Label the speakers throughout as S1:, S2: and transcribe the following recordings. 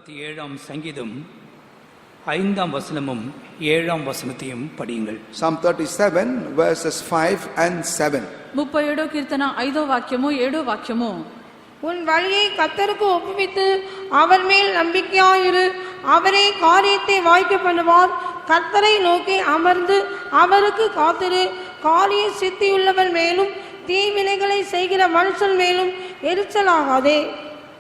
S1: 37 சங்கீதம் 5ஆம் வசனமும் 7ஆம் வசனத்தையும் படியுங்கள்.
S2: Psalm 37 verses 5 and 7.
S3: 37 కీర్తన 5వ వాక్యము 7వ వాక్యము.
S4: உன் வழியை கர்த்தருக்கு ஒப்புவித்து அவர் மேல் நம்பிக்கையாயிரு, அவரே காரியத்தை வாய்க்க பண்ணுவார். கர்த்தரை நோக்கி அமர்ந்து அவருக்கு காத்திரு. காரிய சித்தியுள்ளவர் மேலும் தீவினைகளை செய்கிற மனுஷன் மேலும் எரிச்சலாகாதே.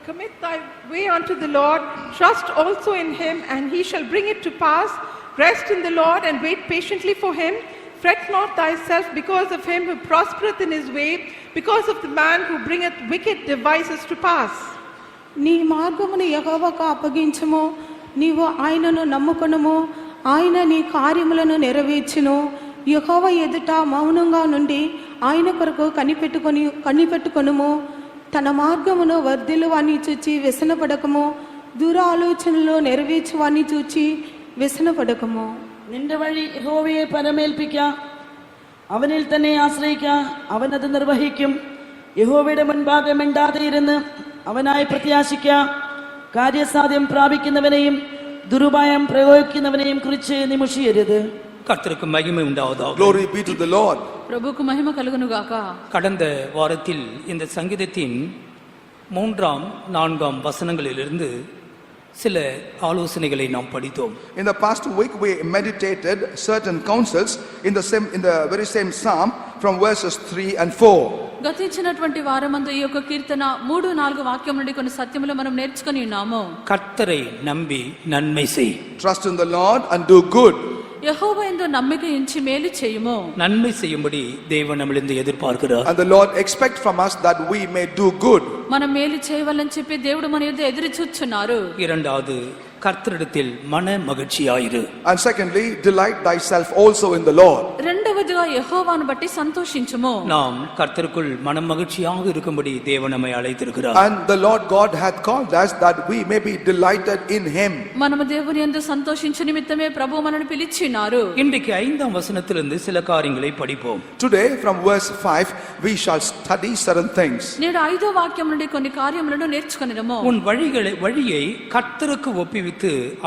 S5: Commit thy way unto the Lord, trust also in him, and he shall bring it to pass. Rest in the Lord and wait patiently for him. Fret not thyself because of him who prospereth in his way, because of the man who bringeth wicked devices to pass.
S4: నీ మార్గమును యెహోవాకు అప్పగించుము, నీవు ఆయనను నమ్ముకొనుము, ఆయన నీ కార్యములను నెరవేర్చును. యెహోవా ఎదుట మౌనంగా నుండి ఆయన కొరకు కనిపెట్టుకొనుము. తన మార్గమును వర్ధిల్లువాని చూచి వ్యసనపడకము, దూర ఆలోచనలు నెరవేర్చువాని చూచి വ്യസനപ്പെടക്കുമോ.
S6: നിന്റെ വഴി യഹോവയെ പരമേൽപ്പിക്ക, അവനിൽ തന്നെ ആശ്രയിക്ക, അവനത് നിർവഹിക്കും. യഹോവയുടെ മുൻപാകെ മിണ്ടാതെ ഇരുന്ന് അവനായി പ്രത്യാശിക്ക. കാര്യസാധ്യം പ്രാപിക്കുന്നവനെയും ദുരുപായം പ്രയോഗിക്കുന്നവനെയും കുറിച്ച് നിമുഷിയരുത്.
S1: கர்த்தருக்கு மகிமை உண்டாவதாக.
S2: Glory be to the Lord.
S3: ప్రభువుకు మహిమ కలుగును గాక.
S1: கடந்த வாரத்தில் இந்த சங்கீதத்தின் 3ஆம் 4ஆம் வசனங்களிலிருந்து சில ஆலோசனைகளை நாம் படித்தோம்.
S2: In the past week we meditated certain counsels in the very same psalm from verses 3 and 4.
S3: గతించినటువంటి వారమందు ఈ యొక్క కీర్తన 3-4 వాక్యం నుండి కొన్ని సత్యములు మనం నేర్చుకొని ఉన్నాము.
S1: கர்த்தரை நம்பி நன்மை செய்.
S2: Trust in the Lord and do good.
S3: యెహోవా యందు నమ్మిక ఉంచి మేలు చేయుము.
S1: நன்மை செய்யும்படி தேவன் நம்மிலிருந்து எதிர்பார்க்கிறார்.
S2: And the Lord expect from us that we may do good.
S3: మనం మేలు చేయవాలని చెప్పి దేవుడు మన యొద్ద ఎదురు చూస్తున్నారు.
S1: இரண்டாவது, கர்த்தரிடத்தில் மன மகிழ்ச்சியாயிரு.
S2: And secondly, delight thyself also in the Lord.
S3: రెండవదిగా యెహోవాను బట్టి సంతోషించుము.
S1: நாம் கர்த்தருக்குள் மன மகிழ்ச்சியாக இருக்கும்படி தேவன் நம்மை அழைத்திருக்கிறார்.
S2: And the Lord God hath called us that we may be delighted in him.
S3: మనము దేవుని యందు సంతోషించు నిమిత్తమే ప్రభువు మనల్ని పిలిచినారు.
S1: இன்றைக்கு 5ஆம் வசனத்திலிருந்து சில காரியங்களை படிப்போம்.
S2: Today from verse 5 we shall study certain things.
S3: నేడు 5వ వాక్యం నుండి కొన్ని కార్యములను నేర్చుకొనిదము.
S1: உன் வழியை கர்த்தருக்கு ஒப்புவித்து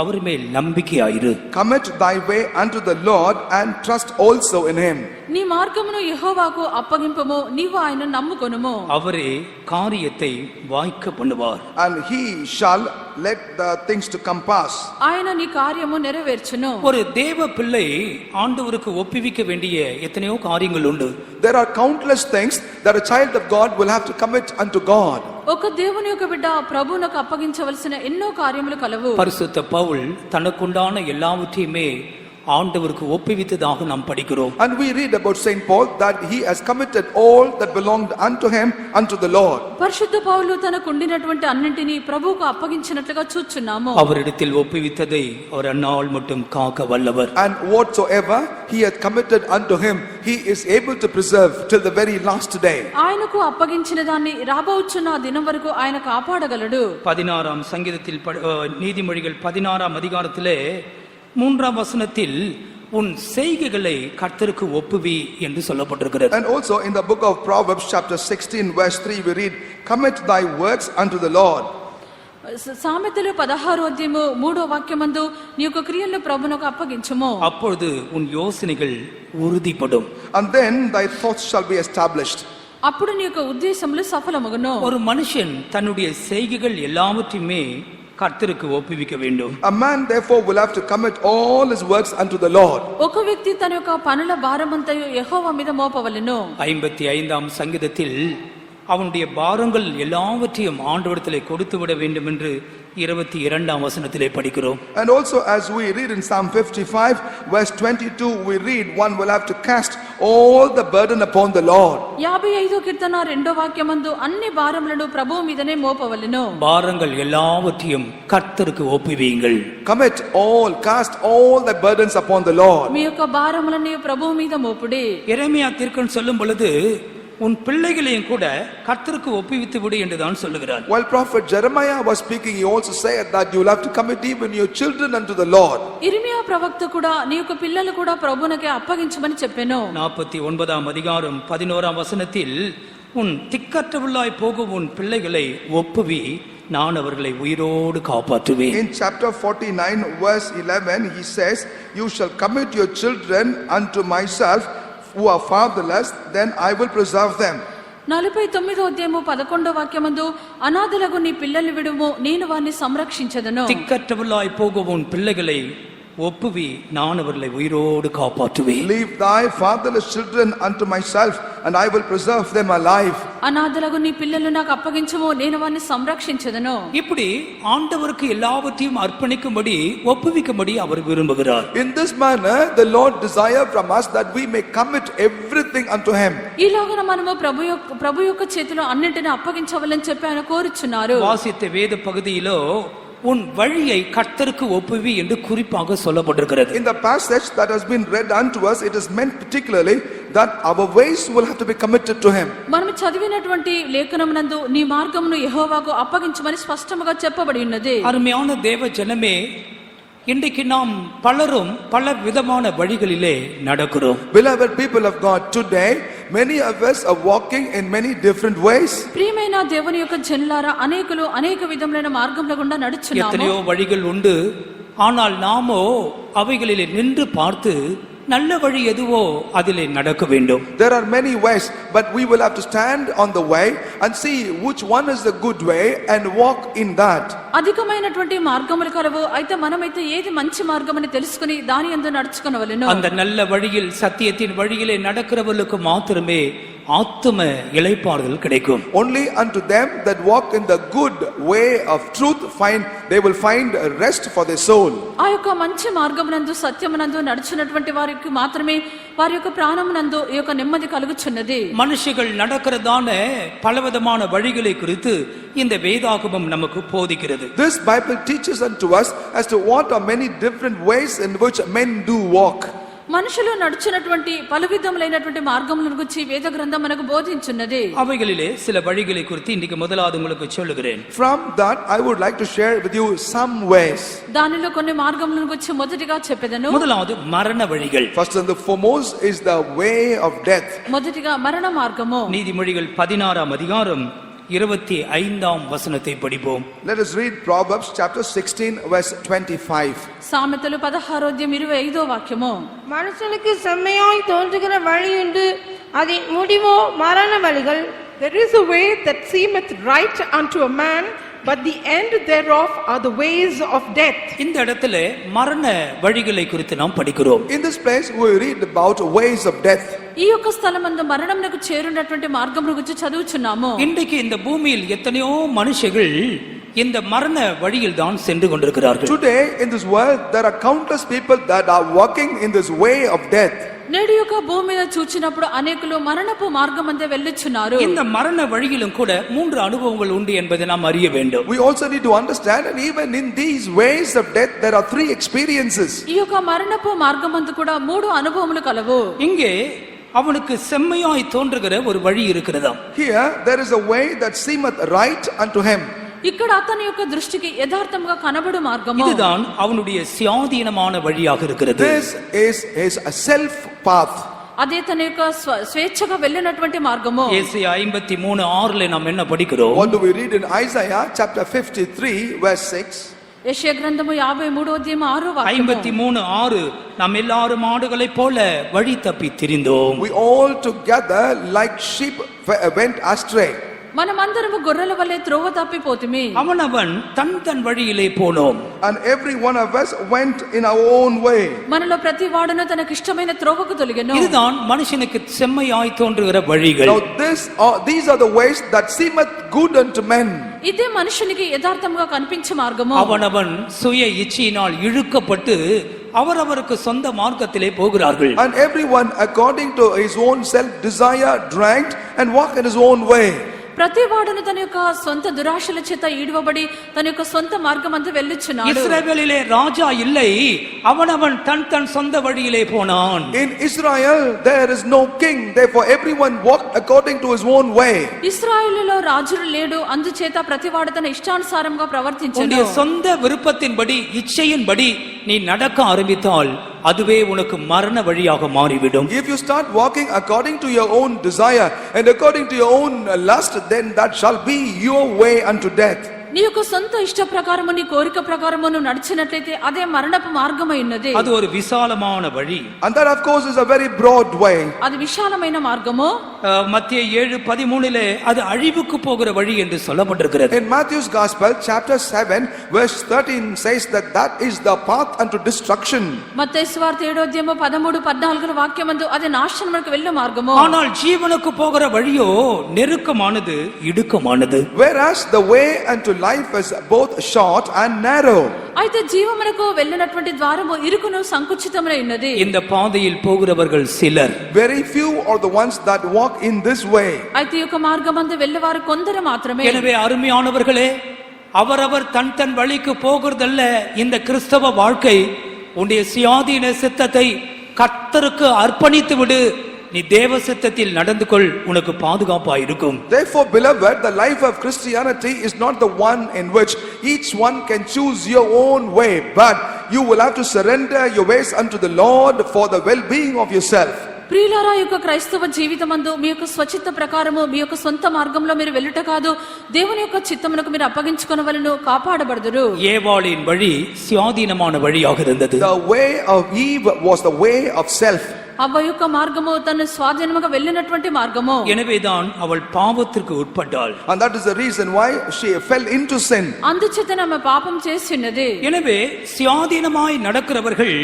S1: அவர் மேல் நம்பிக்கையாயிரு.
S2: Commit thy way unto the Lord and trust also in him.
S3: నీ మార్గమును యెహోవాకు అప్పగింపుము, నీవు ఆయనను నమ్ముకొనుము.
S1: அவரே காரியத்தை வாய்க்க பண்ணுவார்.
S2: And he shall let the things to come pass.
S3: ఆయన నీ కార్యము నెరవేర్చును.
S1: ஒரு தேவ பிள்ளை ஆண்டவருக்கு ஒப்புவிக்க வேண்டிய எத்தனையோ காரியங்கள் உண்டு.
S2: There are countless things that a child of God will have to commit unto God.
S3: ఒక దేవుని యొక్క బిడ్డ ప్రభువునకు అప్పగించవలసిన ఎన్నో కార్యములు కలవు.
S1: பரிசுத்த பவுல் தனக்குண்டான எல்லாவற்றையுமே ஆண்டவருக்கு ஒப்புவித்ததாக நாம் படிக்கிறோம்.
S2: And we read about Saint Paul that he has committed all that belonged unto him unto the Lord.
S3: పరిశుద్ధ పౌలు తనకు ఉండినటువంటి అన్నింటినీ ప్రభువుకు అప్పగించినట్లుగా చూస్తున్నాము.
S1: அவரிடத்தில் ஒப்புவித்ததை அவர் அந்நாள் மட்டும் காக்க வல்லவர்.
S2: And whatsoever he hath committed unto him he is able to preserve till the very last day.
S3: ఆయనకు అప్పగించిన దాన్ని రాబోచున్న దినం వరకు ఆయన కాపాడగలడు.
S1: 16ஆம் சங்கீதத்தில் நீதிமொழிகள் 16ஆம் அதிகாரத்திலே 3ஆம் வசனத்தில் உன் செய்கைகளை கர்த்தருக்கு ஒப்புவி என்று சொல்லப்பட்டிருக்கிறது.
S2: And also in the book of Proverbs chapter 16 verse 3 we read, commit thy works unto the Lord.
S3: సామెతలు 16వ అధ్యాయము 3వ వాక్యమందు నీ యొక్క క్రియలను ప్రభువునకు అప్పగించుము.
S1: அப்பொழுது உன் யோசனைகள் உறுதிப்படும்.
S2: And then thy thoughts shall be established.
S3: అప్పుడు నీ యొక్క ఉద్దేశములు సఫలమగును.
S1: ஒரு மனுஷன் தன்னுடைய செய்கைகள் எல்லாவற்றையுமே கர்த்தருக்கு ஒப்புவிக்க வேண்டும்.
S2: A man therefore will have to commit all his works unto the Lord.
S3: ఒక వ్యక్తి తన యొక్క పనుల భారమంతయు యెహోవా మీద మోపవలెను.
S1: 55ஆம் சங்கீதத்தில் அவனுடைய பாரங்கள் எல்லாவற்றையும் ஆண்டவரிடத்திலே கொடுத்து விட வேண்டும் என்று 22ஆம் வசனத்திலே படிக்கிறோம்.
S2: And also as we read in Psalm 55 verse 22 we read one will have to cast all the burden upon the Lord.
S3: 55వ కీర్తన 2వ వాక్యమందు అన్ని భారములను ప్రభువు మీదనే మోపవలెను.
S1: பாரங்கள் எல்லாவற்றையும் கர்த்தருக்கு ஒப்புவியுங்கள்.
S2: Commit all, cast all the burdens upon the Lord.
S3: మీ యొక్క భారములన్నీ ప్రభువు మీద మోపుడి.
S1: எரேமியா தீர்க்கன் சொல்லும் பொழுது உன் பிள்ளைகளையும் கூட கர்த்தருக்கு ஒப்புவித்து விடு என்று தான் சொல்லுகிறார்.
S2: While prophet Jeremiah was speaking he also said that you will have to commit even your children unto the Lord.
S3: ఇర్మియా ప్రవక్త కూడా నీ యొక్క పిల్లలు కూడా ప్రభువునకే అప్పగించమని చెప్పెను.
S1: 49ఆம் அதிகாரம் 11ஆம் வசனத்தில் உன் திக்கற்றவளாய் போகும் உன் பிள்ளைகளை ஒப்புவி, நான் அவர்களை உயிரோடு காப்பாற்றுவேன்.
S2: In chapter 49 verse 11 he says, you shall commit your children unto myself who are fatherless, then I will preserve them.
S3: 49వ అధ్యాయము 11వ వాక్యమందు అనాథలకు నీ పిల్లలు విడుము, నేను వారిని సంరక్షించదను.
S1: திக்கற்றவளாய் போகும் உன் பிள்ளைகளை ஒப்புவி, நான் அவர்களை உயிரோடு காப்பாற்றுவேன்.
S2: Leave thy fatherless children unto myself, and I will preserve them alive.
S3: అనాథలకు నీ పిల్లలు నాకు అప్పగించము, నేను వారిని సంరక్షించదను.
S1: இப்படி ஆண்டவருக்கு எல்லாவற்றையும் அர்ப்பணிக்கும்படி ஒப்புவிக்கும்படி அவர் விரும்புகிறார்.
S2: In this manner the Lord desires from us that we may commit everything unto him.
S3: ఈలోగా మనము ప్రభు యొక్క చేతిలో అన్నిటిని అప్పగించవాలని చెప్పి ఆయన కోరుచున్నారు.
S1: வாசித்த வேத பகுதியிலோ உன் வழியை கர்த்தருக்கு ஒப்புவி என்று குறிப்பாக சொல்லப்பட்டிருக்கிறது.
S2: In the passage that has been read unto us, it is meant particularly that our ways will have to be committed to him.
S3: మనం చదివినటువంటి లేఖనమునందు నీ మార్గమును యెహోవాకు అప్పగించమని స్పష్టంగా చెప్పబడి ఉన్నది.
S1: அருமையான தேவ ஜனமே, இன்றைக்கு நாம் பலரும் பல விதமான வழிகளிலே நடக்கிறோம்.
S2: Beloved people of God, today many of us are walking in many different ways.
S3: ప్రియమైన దేవుని యొక్క జనులారా, అనేకులు అనేక విధములైన మార్గముల గుండా నడుచున్నాము.
S1: எத்தனையோ வழிகள் உண்டு, ஆனால் நாமோ அவைகளிலே நின்று பார்த்து நல்ல வழி எதுவோ அதிலே நடக்க வேண்டும்.
S2: There are many ways, but we will have to stand on the way and see which one is the good way and walk in that.
S3: అధికమైనటువంటి మార్గములు కలవు, అయితే మనమైతే ఏది మంచి మార్గమని తెలుసుకుని దాని యందు నడుచుకొనవలెను.
S1: அந்த நல்ல வழியில் சத்தியத்தின் வழியிலே நடக்கிறவர்களுக்கு மாத்திரமே ஆத்தும இளைப்பாறுதல் கிடைக்கும்.
S2: Only unto them that walk in the good way of truth they will find rest for their soul.
S3: ఆ యొక్క మంచి మార్గమునందు సత్యమునందు నడుచున్నటువంటి వారికి మాత్రమే వారి యొక్క ప్రాణమునందు ఈ యొక్క నెమ్మది కలుగుచున్నది.
S1: மனுஷர்கள் நடக்கிறதான பலவிதமான வழிகளை குறித்து இந்த வேதாகமம் நமக்கு போதிக்கிறது.
S2: This Bible teaches unto us as to what are many different ways in which men do walk.
S3: మనుషులు నడుచున్నటువంటి పలు విధములైనటువంటి మార్గములను గురించి వేద గ్రంథం మనకు బోధించున్నది.
S1: அவைகளிலே சில வழிகளை குறித்து இன்னைக்கு முதலாவது உங்களுக்கு சொல்லுகிறேன்.
S2: From that I would like to share with you some ways.
S3: దానిలో కొన్ని మార్గములను గురించి మొదటిగా చెప్పెదను.
S1: முதலாவது மரண வழிகள்.
S2: First and the foremost is the way of death.
S3: మొదటిగా మరణ మార్గము.
S1: நீதிமொழிகள் 16ஆம் அதிகாரம் 25ஆம் வசனத்தை படிப்போம்.
S2: Let us read Proverbs chapter 16 verse 25.
S3: సామెతలు 16వ అధ్యాయం 25వ వాక్యము.
S7: மனுஷனுக்கு செம்மையாய் தோன்றுகிற வழி உண்டு, அதன் முடிவோ மரண வழிகள்.
S5: There is a way that seemeth right unto a man, but the end thereof are the ways of death.
S1: இந்த இடத்துல மரண வழிகளை குறித்து நாம் படிக்கிறோம்.
S2: In this place we read about ways of death.
S3: ఈ యొక్క స్థలమందు మరణమునకు చేరున్నటువంటి మార్గమును గురించి చదువుచున్నాము.
S1: இன்றைக்கு இந்த பூமியில் எத்தனையோ மனுஷர்கள் இந்த மரண வழியில் தான் சென்று கொண்டிருக்கிறார்கள்.
S2: Today in this world there are countless people that are walking in this way of death.
S3: నేడు యొక్క భూమి మీద చూచినప్పుడు అనేకులు మరణపు మార్గమందే వెళ్ళుచున్నారు.
S1: இந்த மரண வழியிலும் கூட 3 அனுபவங்கள் உண்டு என்பதை நாம் அறிய வேண்டும்.
S2: We also need to understand, and even in these ways of death there are 3 experiences.
S3: ఈ యొక్క మరణపు మార్గమందు కూడా 3 అనుభవములు కలవు.
S1: இங்கே அவனுக்கு செம்மையாய் தோன்றுகிற ஒரு வழி இருக்கிறதாம்.
S2: Here there is a way that seemeth right unto him.
S3: ఇక్కడ అతని యొక్క దృష్టికి యథార్థంగా కనబడు మార్గము.
S1: இதுதான் அவனுடைய சுயாதீனமான வழியாக இருக்கிறது.
S2: This is his self path.
S3: అదే తన యొక్క స్వేచ్ఛగా వెళ్ళినటువంటి మార్గము.
S1: ஏசாயா 53:6 நாம் என்ன படிக்கிறோம்?
S2: What do we read in Isaiah chapter 53 verse 6?
S3: యెషయా గ్రంథము 53వ అధ్యాయం 6వ వాక్యము.
S1: 53:6 நாம் எல்லாரும் ஆடுகளைப் போல வழி தப்பி திரிந்தோம்.
S2: We all together like sheep went astray.
S3: మనమందరము గొర్రెల వలె త్రోవ తప్పిపోతిమి.
S1: அவனவன் தன் வழியிலே போனோம்.
S2: And every one of us went in our own way.
S3: మనలో ప్రతి వాడును తనకు ఇష్టమైన త్రోవకు తొలగెను.
S1: இதுதான் மனுஷனுக்கு செம்மையாய் தோன்றுகிற வழிகள்.
S2: Now these are the ways that seemeth good unto men.
S3: ఇదే మనుషునికి యథార్థంగా కనిపించే మార్గము.
S1: அவனவன் சுய இச்சையினால் இழுக்கப்பட்டு அவரவருக்கு சொந்த மார்க்கத்திலே போகிறார்கள்.
S2: And everyone according to his own self desire dragged and walk in his own way.
S3: ప్రతి వాడును తన యొక్క సొంత దురాశల చేత ఈడవబడి తన యొక్క సొంత మార్గమందు వెళ్ళుచున్నాడు.
S1: இஸ்ரவேலிலே ராஜா இல்லை, அவனவன் தன் சொந்த வழியிலே போனான்.
S2: In Israel there is no king, therefore everyone walked according to his own way.
S3: ఇశ్రాయేలులో రాజు లేడు, అందుచేత ప్రతి వాడు తన ఇష్టానుసారంగా ప్రవర్తించెను.
S1: உன்னுடைய சொந்த விருப்பத்தின்படி இச்சையின்படி நீ நடக்க ஆரம்பித்தால் அதுவே உனக்கு மரண வழியாக மாறிவிடும்.
S2: If you start walking according to your own desire and according to your own lust, then that shall be your way unto death.
S3: నీ యొక్క సొంత ఇష్ట ప్రకారము నీ కోరిక ప్రకారము నువ్వు నడిచినట్లయితే అదే మరణపు మార్గమై ఉన్నది.
S1: அது ஒரு విశాలமான వழி.
S2: And that of course is a very broad way.
S3: అది విశాలమైన మార్గము.
S1: மத்திய 7:13 அது அழிவுக்கு போகிற வழி என்று சொல்லப்பட்டிருக்கிறது.
S2: In Matthew's Gospel chapter 7 verse 13 says that that is the path unto destruction.
S3: మత్తయి సువార్త 7:13-14 వాక్యమందు అది నాశనమునకు వెళ్ళే మార్గము.
S1: ஆனால் ஜீவனுக்கு போகிற வழியோ நெருக்கமானது, இடுக்கமானது.
S2: Whereas the way unto life is both short and narrow.
S3: అయితే జీవమునకు వెళ్ళినటువంటి ద్వారము ఇరుకును సంకుచితమునై ఉన్నది.
S1: இந்த பாதையில் போகிறவர்கள் சிலர்.
S2: Very few are the ones that walk in this way.
S3: అయితే ఈ యొక్క మార్గమందు వెళ్ళేవారు కొందరు మాత్రమే.
S1: எனவே அருமையானவர்களே, அவரவர் தன் வழிக்கு போகிறதல்ல இந்த கிறிஸ்தவ வாழ்க்கை. உன்னுடைய சுயாதீன சித்தத்தை கர்த்தருக்கு அர்ப்பணித்து விடு. நீ தேவ சித்தத்தில் நடந்து கொள், உனக்கு பாதுகாப்பா இருக்கும்.
S2: Therefore, beloved, the life of Christianity is not the one in which each one can choose your own way, but you will have to surrender your ways unto the Lord for the well-being of yourself.
S3: ప్రియులారా, యొక్క క్రైస్తవ జీవితమందు మీ యొక్క స్వచిత్త ప్రకారము మీ యొక్క సొంత మార్గంలో మీరు వెళ్ళుట కాదు, దేవుని యొక్క చిత్తమునకు మీరు అప్పగించుకొనవలెను, కాపాడబడుదురు.
S1: ஏவாளின் வழி சுயாதீனமான வழியாக இருந்தது.
S2: The way of Eve was the way of self.
S3: అవ్వ యొక్క మార్గము తన స్వాధీనముగా వెళ్ళినటువంటి మార్గము.
S1: எனவேதான் அவள் பாவத்திற்கு உட்பட்டாள்.
S2: And that is the reason why she fell into sin.
S3: అందుచేత ఆమె పాపం చేసినది.
S1: எனவே சுயாதீனமாய் நடக்கிறவர்கள்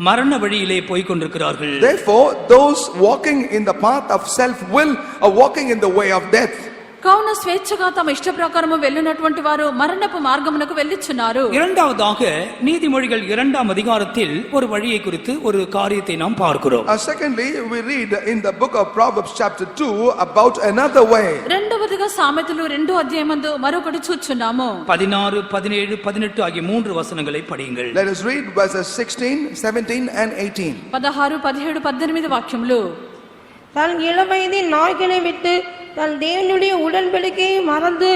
S1: மரண வழியிலே போய் கொண்டிருக்கிறார்கள்.
S2: Therefore, those walking in the path of self will are walking in the way of death.
S3: కావున స్వేచ్ఛగా తమ ఇష్ట ప్రకారము వెళ్ళినటువంటి వారు మరణపు మార్గమునకు వెళ్ళిచున్నారు.
S1: இரண்டாவதாக நீதிமொழிகள் 2ஆம் அதிகாரத்தில் ஒரு வழியை குறித்து ஒரு காரியத்தை நாம் பார்க்கிறோம்.
S2: Secondly, we read in the book of Proverbs chapter 2 about another way.
S3: రెండవదిగా సామెతలు 2వ అధ్యాయమందు మరొకటి చూచున్నాము.
S1: 16, 17, 18 ఆగియ 3 వచనங்களை படியுங்கள்.
S2: Let us read verses 16, 17 and 18.
S3: 16, 17, 18 వాక్యములు.
S7: தன் இளவயதின் நாய்களை விட்டு தன் தேவனுடைய உடன்படிக்கையை மறந்து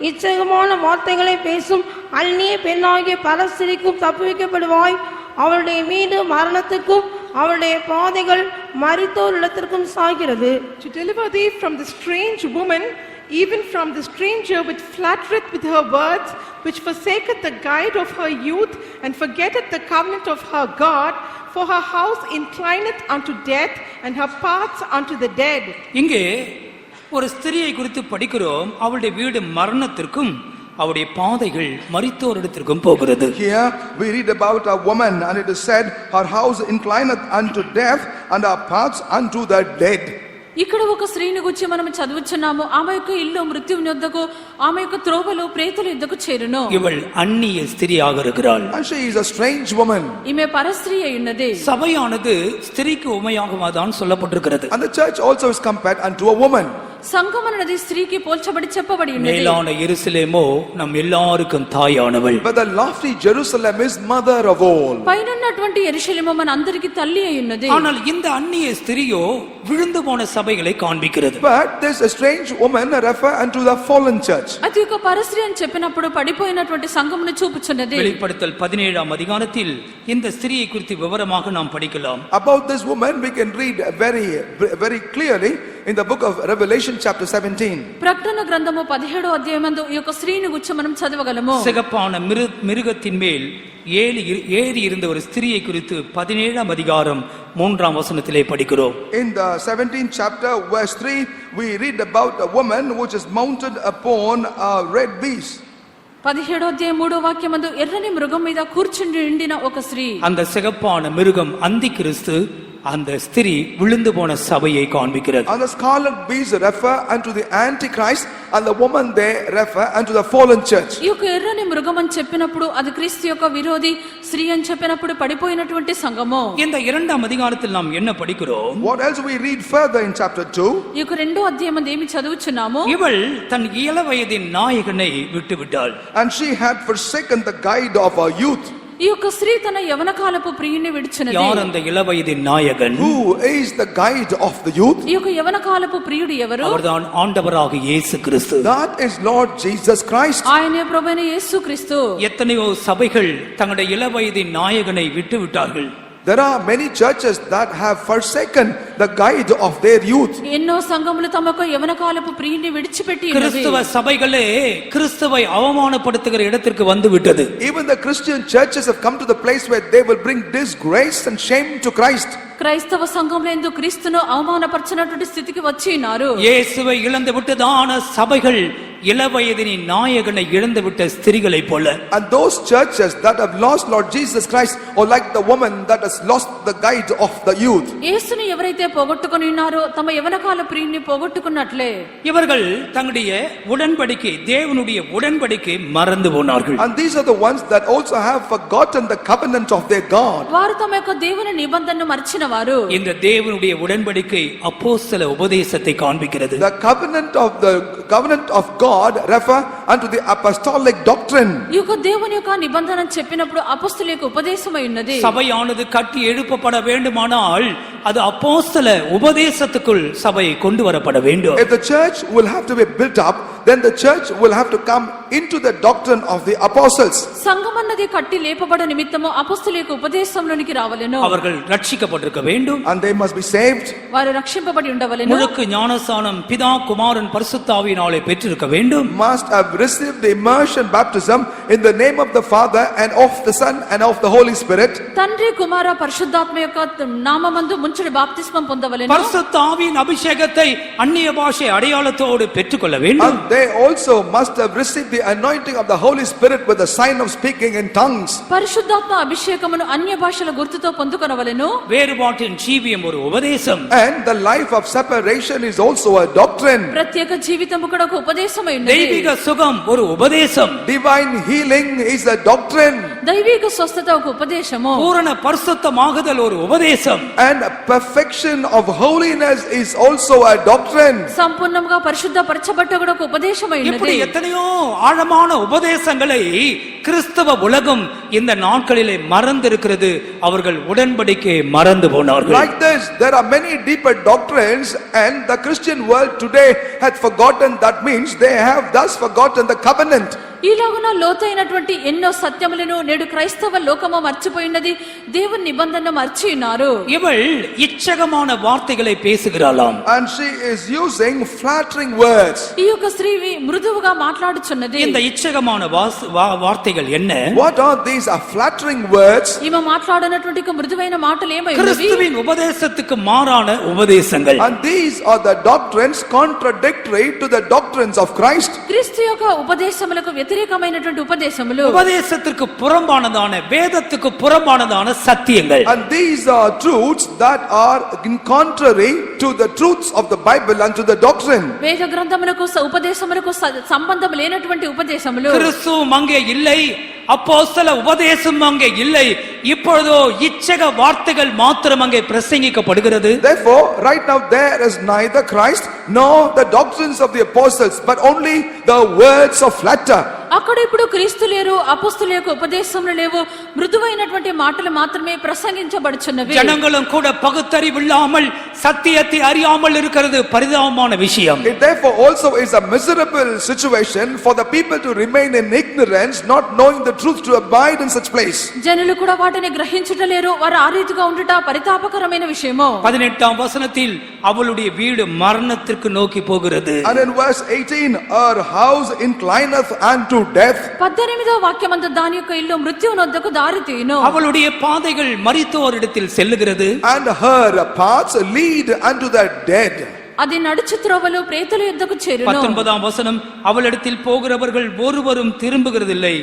S7: இச்சகமான வார்த்தைகளை பேசும் அந்நிய பெண்ணாகிய பரஸ்திரிக்கும் தப்புவிக்கப்படுவாய். அவளுடைய வீடு மரணத்துக்கும் அவளுடைய பாதைகள் மரித்தோரிடத்திற்கும் சாகிறது.
S5: To deliver thee from the strange woman, even from the stranger which flattereth with her words, which forsaketh the guide of her youth, and forgetteth the covenant of her God, for her house inclineth unto death, and her paths unto the dead.
S1: இங்கே ஒரு ஸ்திரியை குறித்து படிக்கிறோம். அவளுடைய வீடு மரணத்திற்கும் அவருடைய பாதைகள் மரித்தோரிடத்திற்கும் போகிறது.
S2: Here we read about a woman, and it is said her house inclineth unto death, and her paths unto the dead.
S3: ఇక్కడ ఒక స్త్రీని గురించి మనం చదువుచున్నాము. ఆమె యొక్క ఇల్లు మృత్యువుని యొద్దకు, ఆమె యొక్క త్రోవలు ప్రేతుల యొద్దకు చేరును.
S1: இவள் அந்நிய ஸ்திரியாக இருக்கிறாள்.
S2: And she is a strange woman.
S3: ఈమె పరస్త్రీ అయి ఉన్నది.
S1: சபையானது ஸ்திரீக்கு உமையாக தான் சொல்லப்பட்டிருக்கிறது.
S2: And the church also is compared unto a woman.
S3: సంఘం అనేది స్త్రీకి పోల్చబడి చెప్పబడి ఉన్నది.
S1: மேலான எருசலேமோ நம் எல்லாருக்கும் தாயானவள்.
S2: But the lofty Jerusalem is mother of all.
S3: పైనున్నటువంటి యెరూషలేము మన అందరికి తల్లి అయి ఉన్నది.
S1: ஆனால் இந்த அந்நிய ஸ்திரியோ விழுந்து போன சபைகளை காண்பிக்கிறது.
S2: But this strange woman refer unto the fallen church.
S3: అది ఒక పరస్త్రీ అని చెప్పినప్పుడు పడిపోయినటువంటి సంఘమును చూపుచున్నది.
S1: வெளிப்படுத்தல் 17ஆம் அதிகாரத்தில் இந்த ஸ்திரியை குறித்து விவரமாக நாம் படிக்கலாம்.
S2: About this woman we can read very clearly in the book of Revelation chapter 17.
S3: ప్రకటన గ్రంథము 17వ అధ్యాయమందు ఈ యొక్క స్త్రీని గురించి మనం చదవగలము.
S1: சிகப்பான மிருகத்தின் மேல் ஏறி இருந்த ஒரு ஸ்திரியை குறித்து 17ஆம் அதிகாரம் 3ஆம் வசனத்திலே படிக்கிறோம்.
S2: In the 17th chapter verse 3 we read about a woman which is mounted upon a red beast.
S3: 17వ అధ్యాయం 3వ వాక్యమందు ఎర్రని మృగం మీద కూర్చుండి ఉండిన ఒక స్త్రీ.
S1: அந்த சிகப்பான மிருகம் அந்தி கிறிஸ்து, அந்த ஸ்திரீ விழுந்து போன சபையை காண்பிக்கிறது.
S2: And the scarlet beast refer unto the antichrist, and the woman there refer unto the fallen church.
S3: ఈ యొక్క ఎర్రని మృగం అని చెప్పినప్పుడు అది క్రీస్తు యొక్క విరోధి, స్త్రీ అని చెప్పినప్పుడు పడిపోయినటువంటి సంఘము.
S1: இந்த 2ஆம் அதிகாரத்தில் நாம் என்ன படிக்கிறோம்?
S2: What else we read further in chapter 2?
S3: ఈ యొక్క 2వ అధ్యాయం ఏమి చదువుచున్నాము?
S1: இவள் தன் இள வயதின் நாயகனை விட்டுவிட்டாள்.
S2: And she had forsaken the guide of her youth.
S3: ఈ యొక్క స్త్రీ తన యవన కాలపు ప్రియుని విడిచినది.
S1: யார் அந்த இள வயதின் நாயகன்?
S2: Who is the guide of the youth?
S3: ఈ యొక్క యవన కాలపు ప్రియుడు ఎవరు?
S1: அவர்தான் ஆண்டவராக இயேசு கிறிஸ்து.
S2: That is Lord Jesus Christ.
S3: ఆయనే ప్రభువైన యేసు క్రీస్తు.
S1: எத்தனையோ சபைகள் தங்களுடைய இள வயதின் நாயகனை விட்டு விட்டார்கள்.
S2: There are many churches that have forsaken the guide of their youth.
S3: ఎన్నో సంఘములు తమకు యవన కాలపు ప్రియుని విడిచిపెట్టి ఉన్నవి.
S1: கிறிஸ்தவ சபைகளே கிறிஸ்துவை அவமானப்படுத்துகிற இடத்திற்கு வந்து விட்டது.
S2: Even the Christian churches have come to the place where they will bring disgrace and shame to Christ.
S3: క్రైస్తవ సంఘంలో ఎందు క్రీస్తును అవమానపరచినటువంటి స్థితికి వచ్చి ఉన్నారు.
S1: இயேசுவை இழந்து விட்டதான சபைகள் இளவயதின் நாயகனை இழந்து விட்ட ஸ்திரீகளைப் போல.
S2: And those churches that have lost Lord Jesus Christ or like the woman that has lost the guide of the youth.
S3: యేసుని ఎవరైతే పోగొట్టుకొని ఉన్నారో తమ యవన కాల ప్రియుని పోగొట్టుకున్నట్లే
S1: இவர்கள் தங்களுடைய உடன்படிக்கை தேவனுடைய உடன்படிக்கை மறந்து போனார்கள்.
S2: And these are the ones that also have forgotten the covenant of their God.
S3: వారు తమ యొక్క దేవుని నిబంధనను మర్చిన వారు.
S1: இந்த தேவனுடைய உடன்படிக்கை அப்போஸ்தல உபதேசத்தை காண்பிக்கிறது.
S2: The covenant of God refer unto the apostolic doctrine.
S3: ఈ యొక్క దేవుని యొక్క నిబంధన చెప్పినప్పుడు అపొస్తలుల యొక్క ఉపదేశమై ఉన్నది.
S1: சபையானது கட்டி எழுப்பப்பட வேண்டுமானால் அது அப்போஸ்தல உபதேசத்துக்குள் சபை கொண்டு வரப்பட வேண்டும்.
S2: If the church will have to be built up, then the church will have to come into the doctrine of the apostles.
S3: సంఘం అన్నది కట్టి లేపబడ నిమిత్తము అపొస్తలుల యొక్క ఉపదేశంలోనికి రావలెను.
S1: அவர்கள் ரட்சிக்கப்பட்டிருக்க வேண்டும்.
S2: And they must be saved.
S3: వారు రక్షింపబడి ఉండవలెను.
S1: முழுக்கு ஞானஸ்நானம் பிதா குமாரன் பரிசுத்தாவியினாலே பெற்றிருக்க வேண்டும்.
S2: Must have received the immersion baptism in the name of the Father and of the Son and of the Holy Spirit.
S3: తండ్రి కుమార పరిశుద్ధాత్మ యొక్క నామమందు ముంచడి బాప్తిస్మం పొందవలెను.
S1: பரிசுத்தாவியின் அபிஷேகத்தை அந்நிய பாஷை அடையாளத்தோடு பெற்றுக்கொள்ள வேண்டும்.
S2: And they also must have received the anointing of the Holy Spirit with the sign of speaking in tongues.
S3: పరిశుద్ధాత్మ అభిషేకమును అన్య భాషల గుర్తుతో పొందుకొనవలెను.
S1: வேறுபாட்டின் ஜீவியம் ஒரு உபதேசம்.
S2: And the life of separation is also a doctrine.
S3: ప్రత్యేక జీవితము కూడా ఒక ఉపదేశమై ఉన్నది.
S1: தெய்வீக சுகம் ஒரு உபதேசம்.
S2: Divine healing is a doctrine.
S3: దైవిక స్వస్థత ఒక ఉపదేశము.
S1: பூரண பரிசுத்தமாகுதல் ஒரு உபதேశம்.
S2: And perfection of holiness is also a doctrine.
S3: సంపూర్ణంగా పరిశుద్ధపరచబట్ట కూడా ఒక ఉపదేశమై
S1: இப்படி
S3: ఉన్నది.
S1: எத்தனையோ ஆழமான உபதேசங்களை கிறிஸ்தவ உலகம் இந்த நாட்களிலே மறந்திருக்கிறது. அவர்கள் உடன்படிக்கை மறந்து போனார்கள்.
S2: Like this, there are many deeper doctrines and the Christian world today had forgotten. That means they have thus forgotten the covenant.
S3: ఈలాగున లోతైనటువంటి ఎన్నో సత్యములను నేడు క్రైస్తవ లోకము మర్చిపోయినది. దేవుని నిబంధన మర్చి ఉన్నారు.
S1: இவள் இச்சகமான வார்த்தைகளை பேசுகிறாளாம்.
S2: And she is using flattering words.
S3: ఈ యొక్క స్త్రీ మృదువుగా మాట్లాడుచున్నది.
S1: இந்த இச்சகமான வார்த்தைகள் என்ன?
S2: What are these flattering words?
S3: ఈమె మాట్లాడినటువంటి మృదువైన మాటలు ఏమై ఉన్నవి?
S1: கிறிஸ்துவின் உபதேசத்துக்கு மாறான உபதேசங்கள்.
S2: And these are the doctrines contradictory to the doctrines of Christ.
S3: క్రీస్తు యొక్క ఉపదేశములకు వ్యతిరేకమైనటువంటి ఉపదేశములు.
S1: உபதேசத்திற்கு புறம்பானதான வேதத்துக்கு புறம்பானதான சத்தியங்கள்.
S2: And these are truths that are in contrary to the truths of the Bible and to the doctrine.
S3: వేద గ్రంథములకు ఉపదేశములకు సంబంధం లేనటువంటి ఉపదేశములు.
S1: கிறிஸ்துவும் அங்கே இல்லை, அப்போஸ்தல உபதேசம் அங்கே இல்லை. இப்பொழுதோ இச்சக வார்த்தைகள் மாத்திரம் அங்கே பிரசங்கிக்கப்படுகிறது.
S2: Therefore, right now there is neither Christ nor the doctrines of the apostles, but only the words of flatter.
S3: అక్కడ ఇప్పుడు క్రీస్తు లేరు, అపొస్తలుల యొక్క ఉపదేశములు లేవు, మృదువైనటువంటి మాటలు మాత్రమే ప్రసంగించబడుచున్నవి.
S1: ஜனங்களும் கூட பகுத்தறிவில்லாமல் சத்தியத்தை அறியாமல் இருக்கிறது பரிதாபமான விஷயம்.
S2: It therefore also is a miserable situation for the people to remain in ignorance, not knowing the truth, to abide in such place.
S3: జనులు కూడా వాటిని గ్రహించుటలేరు, వారు ఆ రీతిగా ఉండుట పరితాపకరమైన విషయము.
S1: 18ஆம் వచனத்தில் அவளுடைய வீடு மரணத்திற்கு நோக்கி போகிறது.
S2: And in verse 18, her house inclineth unto death.
S3: 18వ వాక్యమందు దాని యొక్క ఇల్లు మృత్యువునొద్దకు దారి తీయును.
S1: அவளுடைய பாதைகள் மரித்தோரிடத்தில் செல்லுகிறது.
S2: And her paths lead unto the dead.
S3: అది నడుచు త్రోవలు ప్రేతుల యొద్దకు చేరును.
S1: 19ஆம் வசனம், அவளிடத்தில் போகிறவர்கள் ஒருவரும் திரும்புகிறதில்லை,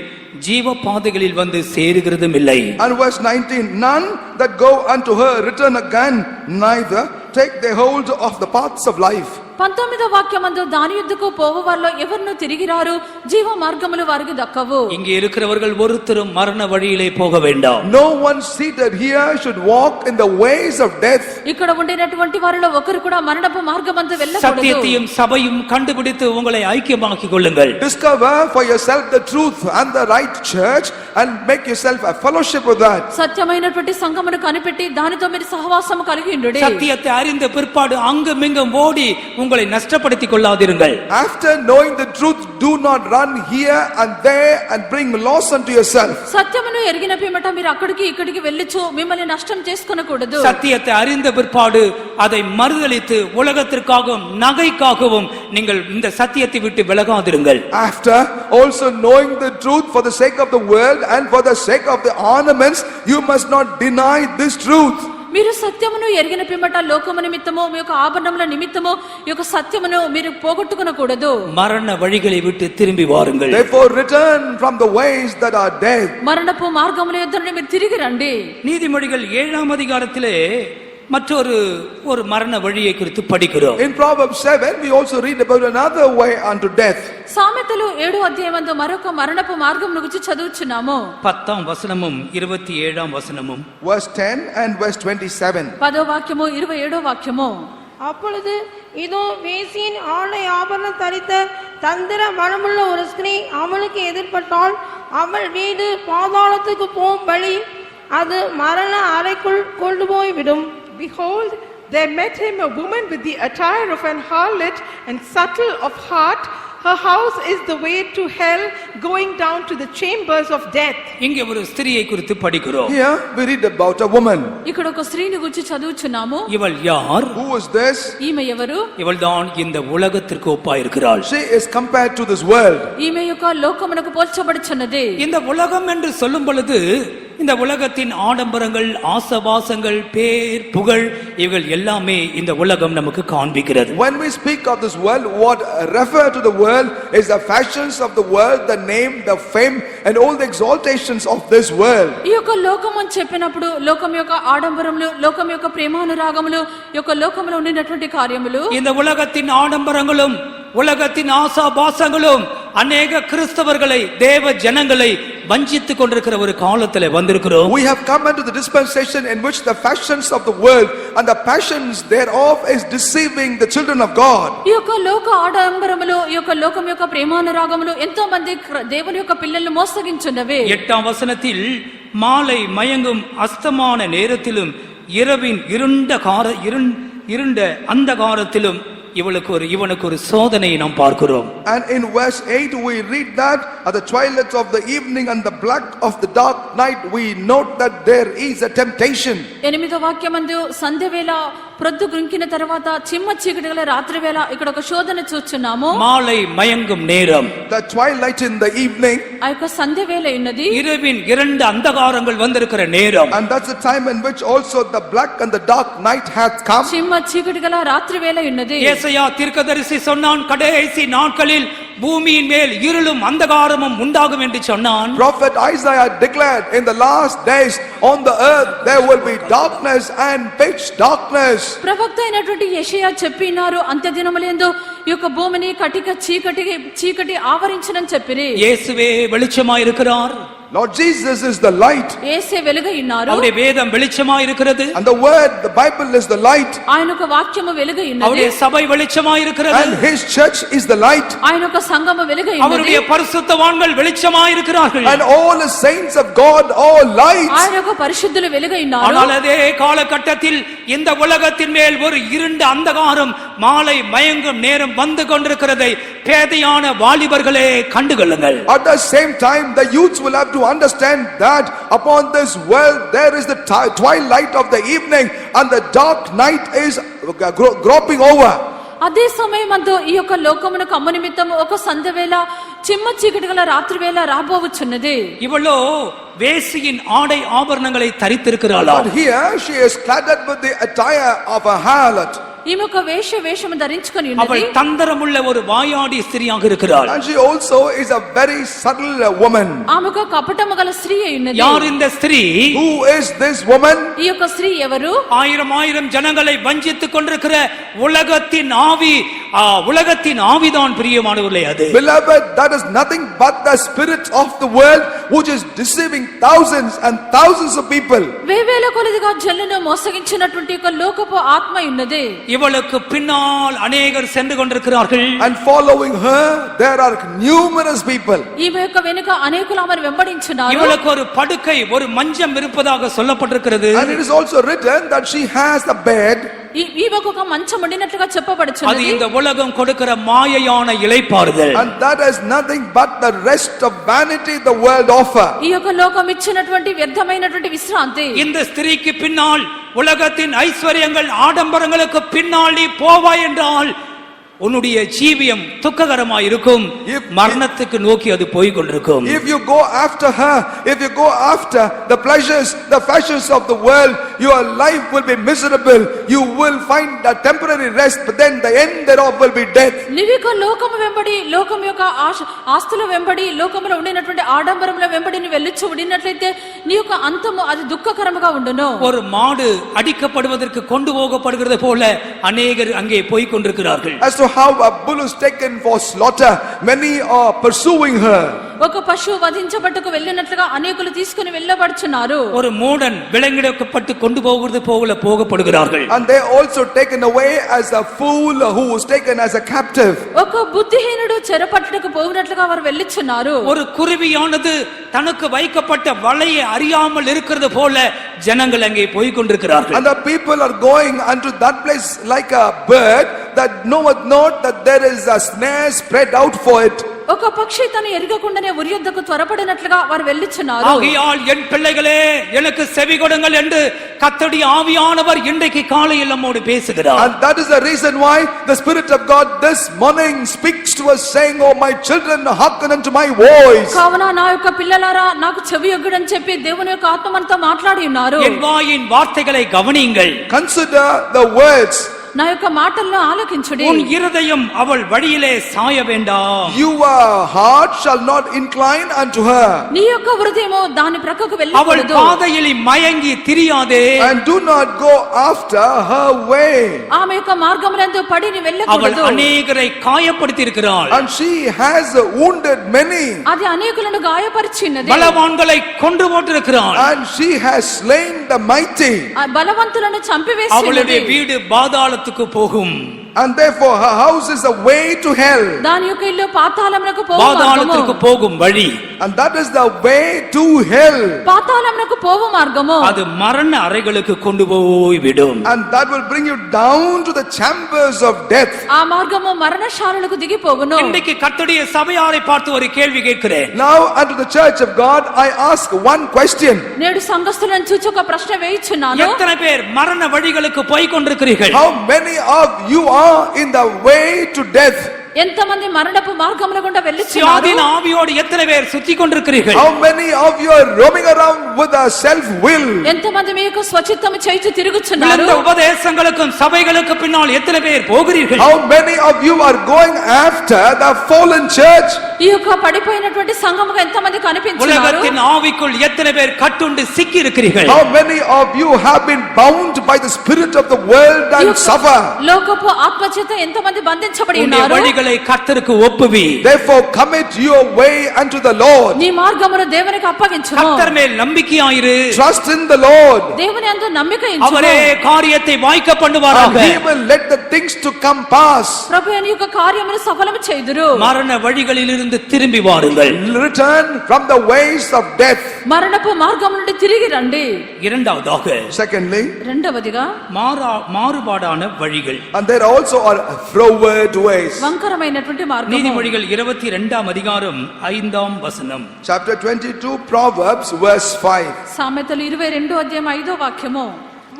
S1: ஜீவ பாதைகளில் வந்து சேருகிறதும் இல்லை.
S2: And verse 19, none that go unto her return again, neither take their hold of the paths of life.
S3: 19వ వాక్యమందు దాని యొద్దకు పోవు వారిలో ఎవరును తిరిగి రారు, జీవ మార్గములు వారికి దక్కవు.
S1: இங்கே இருக்கிறவர்கள் ஒருத்தரும் மரண வழியிலே போக வேண்டாம்.
S2: No one seated here should walk in the ways of death.
S3: ఇక్కడ ఉండినటువంటి వారిలో ఒకరు కూడా మరణపు మార్గమందు వెళ్ళకూడదు.
S1: சத்தியத்தையும் சபையும் கண்டுபிடித்து உங்களை ஐக்கியமாக்கிக் கொள்ளுங்கள்.
S2: Discover for yourself the truth and the right church and make yourself a fellowship with that.
S3: సత్యమైనటువంటి సంఘమును కనిపెట్టి దానితో మీరు సహవాసము కలిగి ఉండుడి.
S1: சத்தியத்தை அறிந்த பிற்பாடு அங்குமிங்கும் ஓடி உங்களை நஷ்டப்படுத்திக் கொள்ளாதிருங்கள்.
S2: After knowing the truth, do not run here and there and bring loss unto yourself.
S3: సత్యమును ఎరిగిన పిమ్మట మీరు అక్కడికి ఇక్కడికి వెళ్ళిచు మిమ్మల్ని నష్టం చేసుకొనకూడదు.
S1: சத்தியத்தை அறிந்த பிற்பாடு அதை மறுதலித்து உலகத்திற்காகவும் நகைக்காகவும் நீங்கள் இந்த சத்தியத்தை விட்டு விலகாதிருங்கள்.
S2: After also knowing the truth for the sake of the world and for the sake of the ornaments, you must not deny this truth.
S3: మీరు సత్యమును ఎరిగిన పిమ్మట లోకము నిమిత్తము మీ యొక్క ఆభరణముల నిమిత్తము ఈ యొక్క సత్యమును మీరు పోగొట్టుకొనకూడదు.
S1: மரண வழிகளை விட்டு திரும்பி வாருங்கள்.
S2: Therefore return from the ways that are dead.
S3: మరణపు మార్గముల యొద్ద నుండి మీరు తిరిగి రండి.
S1: நீதிமொழிகள் 7ஆம் அதிகாரத்திலே மற்றொரு மரண வழியை குறித்து படிக்கிறோம்.
S2: In Proverbs 7 we also read about another way unto death.
S3: సామెతలు 7వ అధ్యాయమందు మరొక మరణపు మార్గమును గురించి చదువుచున్నాము.
S1: 10ஆம் వచనமும் 27ஆம் வசனமும்.
S2: Verse 10 and verse 27.
S3: 10వ వాక్యము 27వ వాక్యము.
S7: அப்பொழுது இதோ வேசியின் ஆடை ஆபரணம் தரித்த தந்திர மனமுள்ள ஒரு ஸ்திரீ அவளுக்கு எதிர்பட்டால் அவள் வீடு பாதாளத்துக்கு போகும் வழி அது மரண அறைக்குள் கொண்டு போய்விடும்.
S5: Behold, there met him a woman with the attire of an harlot and subtle of heart. Her house is the way to hell, going down to the chambers of death.
S1: இங்கே ஒரு ஸ்திரியை குறித்து படிக்கிறோம்.
S2: Here we read about a woman.
S3: ఇక్కడ ఒక స్త్రీని గురించి చదువుచున్నాము.
S1: இவள் யார்?
S2: Who is this?
S3: ఈమె ఎవరు?
S1: இவள் தான் இந்த உலகத்திற்கு ஒப்பாயிருக்கிறாள்.
S2: She is compared to this world.
S3: ఈమె యొక్క లోకమునకు పోల్చబడుచున్నది.
S1: இந்த உலகம் என்று சொல்லும் பொழுது இந்த உலகத்தின் ஆடம்பரங்கள், ஆசபாசங்கள், பேர், புகழ் இவைகள் எல்லாமே இந்த உலகம் நமக்கு காண்பிக்கிறது.
S2: When we speak of this world, what refer to the world is the fashions of the world, the name, the fame and all the exaltations of this world.
S3: ఈ యొక్క లోకం అని చెప్పినప్పుడు లోకం యొక్క ఆడంబరములు, లోకం యొక్క ప్రేమానురాగములు, ఈ యొక్క లోకములో ఉండినటువంటి కార్యములు,
S1: இந்த உலகத்தின் ஆடம்பரங்களும் உலகத்தின் ஆசாபாசங்களும் அநேக கிறிஸ்தவர்களை, தேவ ஜனங்களை வஞ்சித்துக் கொண்டிருக்கிற ஒரு காலத்திலே வந்திருக்கிறோம்.
S2: We have come into the dispensation in which the fashions of the world and the passions thereof is deceiving the children of God.
S3: ఈ యొక్క లోక ఆడంబరములు, ఈ యొక్క లోకం యొక్క ప్రేమానురాగములు ఎంతో మంది దేవుని యొక్క పిల్లలను మోసగించున్నవే.
S1: 8ஆம் வசனத்தில் மாலை மயங்கும் அஸ்தமான நேரத்திலும் இரவின் இருண்ட அந்தகாரத்திலும் இவனுக்கு ஒரு சோதனையை நாம் பார்க்கிறோம்.
S2: And in verse 8 we read that at the twilight of the evening and the black of the dark night we note that there is a temptation.
S3: 8వ వాక్యమందు సంధ్య వేళ ప్రొద్దు గుంకిన తర్వాత చిమ్మ చీకటి గల రాత్రి వేళ ఇక్కడ ఒక శోధన చూస్తున్నాము.
S1: மாலை மயங்கும் நேரம்,
S2: The twilight in the evening,
S3: ఆ యొక్క సంధ్య వేళ ఉన్నది.
S1: இரவின் இரண்டு அந்தகாரங்கள் வந்திருக்கிற நேரம்.
S2: and that's the time in which also the black and the dark night hath come.
S3: చిమ్మ చీకటి గల రాత్రి వేళ ఉన్నది.
S1: ஏசாயா தீர்க்கதரிசி சொன்னான், கடைசி நாட்களில் பூமியின் மேல் இருளும் அந்தகாரமும் உண்டாகும் என்று சொன்னான்.
S2: Prophet Isaiah declared in the last days on the earth there will be darkness and pitch darkness.
S3: ప్రవక్త అయినటువంటి యెషయా చెప్పినారు, అంత్య దినములందు ఈ యొక్క భూమిని కటిక చీకటి ఆవరించునని చెప్పిరి.
S1: இயேசுவே வெளிச்சமாயிருக்கிறார்.
S2: Lord Jesus is the light.
S3: యేసే వెలుగై ఉన్నారు.
S1: அவருடைய வேதம் வெளிச்சமாயிருக்கிறது.
S2: And the word, the Bible is the light.
S3: ఆయన యొక్క వాక్యము వెలుగై ఉన్నది.
S1: அவருடைய சபை வெளிச்சமாயிருக்கிறது.
S2: And his church is the light.
S3: ఆయన యొక్క సంఘము వెలుగై ఉన్నది.
S1: அவருடைய பரிசுத்தவான்கள் வெளிச்சமாயிருக்கிறார்கள்.
S2: And all the saints of God all light.
S3: ఆయన యొక్క పరిశుద్ధులు వెలుగై ఉన్నారు.
S1: ஆனால் அதே காலகட்டத்தில் இந்த உலகத்தின் மேல் ஒரு இருண்ட அந்தகாரம் மாலை மயங்கும் நேரம் வந்து கொண்டிருக்கிறதை பேதையான வாலிபர்களே கண்டுகொள்ளுங்கள்.
S2: At the same time the youths will have to understand that upon this world there is the twilight of the evening and the dark night is groping over.
S3: అదే సమయమందు ఈ యొక్క లోకమునకు అమ్మ నిమిత్తము ఒక సంధ్య వేళ చిమ్మ చీకటి గల రాత్రి వేళ రాబోవచ్చున్నది.
S1: இவளோ வேசியின் ஆடை ஆபரணங்களை தரித்திருக்கிறாளா?
S2: But here she is clad with the attire of a harlot.
S3: ఈమె ఒక వేషము ధరించుకొని
S1: அவள்
S3: ఉన్నది.
S1: தந்திரமுள்ள ஒரு வாயாடி ஸ்திரியாக இருக்கிறாள்.
S2: And she also is a very subtle woman.
S3: ఆమె ఒక కపటము గల స్త్రీ అయి ఉన్నది.
S1: யார் இந்த ஸ்திரீ?
S2: Who is this woman?
S3: ఈ యొక్క స్త్రీ ఎవరు?
S1: ஆயிரம் ஜனங்களை வஞ்சித்துக் கொண்டிருக்கிற உலகத்தின் ஆவிதான் பிரியமானவர்களே அது.
S2: Beloved, that is nothing but the spirit of the world which is deceiving thousands and thousands of people.
S3: వేవేల కొలదిగా జనులను మోసగించినటువంటి ఒక లోకపు ఆత్మ ఉన్నది.
S1: இவளுக்கு பின்னால் அநேகர் சென்று கொண்டிருக்கிறார்கள்.
S2: And following her there are numerous people.
S3: ఈమె యొక్క వెనుక అనేకులు ఆమెను వెంబడించున్నారు.
S1: இவளுக்கு ஒரு படுக்கை, ஒரு மஞ்சம் இருப்பதாக சொல்லப்பட்டிருக்கிறது.
S2: And it is also written that she has a bed.
S3: ఈమెకు ఒక మంచం ఉండినట్లుగా
S1: அது
S3: చెప్పబడుచున్నది.
S1: இந்த உலகம் கொடுக்கிற மாயையான இளைப்பாறுதல்.
S2: And that is nothing but the rest of vanity the world offer.
S3: ఈ యొక్క లోకం ఇచ్చినటువంటి వ్యర్థమైనటువంటి విశ్రాంతి.
S1: இந்த ஸ்திரீக்கு பின்னால் உலகத்தின் ஐஸ்வர்யங்கள் ஆடம்பரங்களுக்கு பின்னால் நீ போவாய் என்றால் உன்னுடைய ஜீவியம் துக்ககரமாய் இருக்கும். மரணத்துக்கு நோக்கி அது போய் கொண்டிருக்கும்.
S2: If you go after her, if you go after the pleasures, the fashions of the world, your life will be miserable. You will find a temporary rest, but then the end thereof will be death.
S3: నీవిక లోకము వెంబడి లోకం యొక్క ఆస్తుల వెంబడి లోకములో ఉండినటువంటి ఆడంబరముల వెంబడి నీ వెళ్ళుచు ఉండినట్లయితే నీ యొక్క అంతము అది దుఃఖకరముగా ఉండును.
S1: ஒரு மாடு அடிக்கப்படுவதற்கு கொண்டு போகப்படுகிறது போல அநேகர் அங்கே போய் கொண்டிருக்கிறார்கள்.
S2: As to how a bull is taken for slaughter, many are pursuing her.
S3: ఒక పశువు వధించబట్టుకు వెళ్ళినట్లుగా అనేకులు తీసుకుని వెళ్ళబడుచున్నారు.
S1: ஒரு மூடன் விலங்கிடப்பட்டு கொண்டு போகிறது போல போகப்படுகிறார்கள்.
S2: And they also taken away as a fool who was taken as a captive.
S3: ఒక బుద్ధిహీనుడు చెరపట్టుటకు పోవునట్లుగా వారు వెళ్ళుచున్నారు.
S1: ஒரு குருவியானது தனக்கு வைக்கப்பட்ட வலையை அறியாமல் இருக்கிறது போல ஜனங்கள் அங்கே போய் கொண்டிருக்கிறார்கள்.
S2: And the people are going unto that place like a bird that knoweth not that there is a snare spread out for it.
S3: ఒక పక్షి తను ఎరగకుండానే ఉరియొద్దకు త్వరపడినట్లుగా వారు వెళ్ళుచున్నారు.
S1: ஆகையால் என் பிள்ளைகளே எனக்கு செவி கொடுங்கள் என்று கர்த்தருடைய ஆவியானவர் இன்றைக்கு காலையில் நம்மோடு பேசுகிறார்.
S2: And that is the reason why the Spirit of God this morning speaks to us saying, "Oh my children, hearken unto my voice."
S3: కావున నా యొక్క పిల్లలారా నాకు చెవి యొగ్గుడని చెప్పి దేవుని యొక్క ఆత్మ మనతో మాట్లాడి ఉన్నారు.
S1: என் வாயின் வார்த்தைகளை கவனியுங்கள்.
S2: Consider the words.
S3: నా యొక్క మాటలను ఆలకించుడి.
S1: உன் இருதயம் அவள் வழியிலே சாய வேண்டாம்.
S2: Your heart shall not incline unto her.
S3: నీ యొక్క హృదయము దాని ప్రక్కకు
S1: அவள்
S3: వెళ్ళకూడదు.
S1: பாதையில் மயங்கி திரியாதே.
S2: And do not go after her way.
S3: ఆమె యొక్క మార్గములందు పడి నీ
S1: அவள்
S3: వెళ్ళకూడదు.
S1: அநேகரை காயப்படுத்தி இருக்கிறாள்.
S2: And she has wounded many.
S3: అది అనేకులను గాయపరిచినది.
S1: பலவான்களை கொன்று போட்டிருக்கிறாள்.
S2: And she has slain the mighty.
S3: ఆ బలవంతులను చంపివేసినది.
S1: அவளுடைய வீடு பாதாளத்துக்கு போகும்.
S2: And therefore her house is the way to hell.
S3: దాని యొక్క ఇల్లు పాతాళమునకు పోవు
S1: பாதாளத்துக்கு
S3: మార్గము.
S1: போகும் வழி.
S2: And that is the way to hell.
S3: పాతాళమునకు పోవు మార్గము.
S1: அது மரண அறைகளுக்கு கொண்டு போய் விடும்.
S2: And that will bring you down to the chambers of death.
S3: ఆ మార్గము మరణశాలలకు దిగిపోవును.
S1: இன்றைக்கு கர்த்தருடைய சபையாரை பார்த்து ஒரு கேள்வி கேட்கிறேன்.
S2: Now unto the church of God I ask one question.
S3: నేడు సంఘస్థులను చూచి ఒక ప్రశ్న వేయిచున్నాను.
S1: எத்தனை பேர் மரண வழிகளுக்கு போய் கொண்டிருக்கிறீர்கள்?
S2: How many of you are in the way to death?
S3: ఎంతమంది మరణపు మార్గముల గుండా వెళ్ళుచున్నారు?
S1: சுயாதீன ஆவியோடு எத்தனை பேர் சுற்றி கொண்டிருக்கிறீர்கள்?
S2: How many of you are roaming around with a self will?
S3: ఎంతమంది మీ యొక్క స్వచిత్తము చేయించి తిరుగుచున్నారు?
S1: விழுந்த உபதேசங்களுக்கும் சபைகளுக்கு பின்னால் எத்தனை பேர் போகிறீர்கள்?
S2: How many of you are going after the fallen church?
S3: ఈ యొక్క పడిపోయినటువంటి సంఘముగా ఎంతమంది కనిపించున్నారు?
S1: உலகத்தின் ஆவிக்குள் எத்தனை பேர் கட்டுண்டு சிக்கி இருக்கிறீர்கள்?
S2: How many of you have been bound by the spirit of the world
S3: ఈ
S2: and
S3: యొక్క
S2: suffer?
S3: లోకపు ఆత్మచేత ఎంతమంది బంధించబడి
S1: உன்னுடைய
S3: ఉన్నారు?
S1: வழிகளை கர்த்தருக்கு ஒப்புவி.
S2: Therefore commit your way unto the Lord.
S3: నీ మార్గమును దేవునికి అప్పగించుము.
S1: கர்த்தர் மேல் நம்பிக்கையாயிரு.
S2: Trust in the Lord.
S3: దేవుని యందు నమ్మిక
S1: அவரே
S3: ఉంచుము.
S1: காரியத்தை வாய்க்க
S2: And
S1: பண்ணுவாராக.
S2: he will let the things to come pass.
S3: ప్రభు నీ యొక్క కార్యమును సఫలము చేయుదురు.
S1: மரண வழிகளிலிருந்து திரும்பி வாருங்கள்.
S2: Return from the ways of death.
S3: మరణపు మార్గం నుండి తిరిగి రండి.
S1: இரண்டாவதாக
S2: Secondly,
S3: రెండవదిగా
S1: மாறுபாடான வழிகள்.
S2: and there also are froward ways.
S3: వంకరమైనటువంటి మార్గము.
S1: நீதிமொழிகள் 22ஆம் அதிகாரம் 5ஆம் வசனம்.
S2: Chapter 22 Proverbs verse 5.
S3: సామెతలు 22 అధ్యాయం 5వ వాక్యము.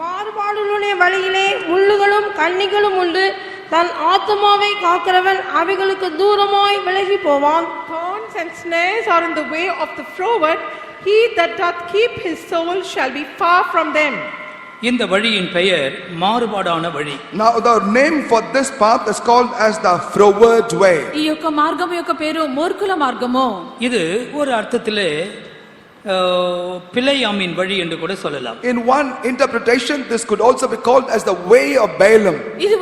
S7: மாறுபாடுகளுடைய வழியிலே முள்ளுகளும் கண்ணிகளும் உண்டு, தன் ஆத்துமாவை காக்கிறவன் அவைகளுக்கு தூரமாய் விலகி போவான்.
S5: Thorns and snares are in the way of the froward. He that doth keep his soul shall be far from them.
S1: இந்த வழியின் பெயர் மாறுபாடான வழி.
S2: Now the name for this path is called as the froward way.
S3: ఈ యొక్క మార్గము యొక్క పేరు మూర్ఖుల మార్గము.
S1: இது ஒரு அர்த்தத்திலே பிழையாமின் வழி என்று கூட சொல்லலாம்.
S2: In one interpretation this could also be called as the way of Balaam.
S3: ఇది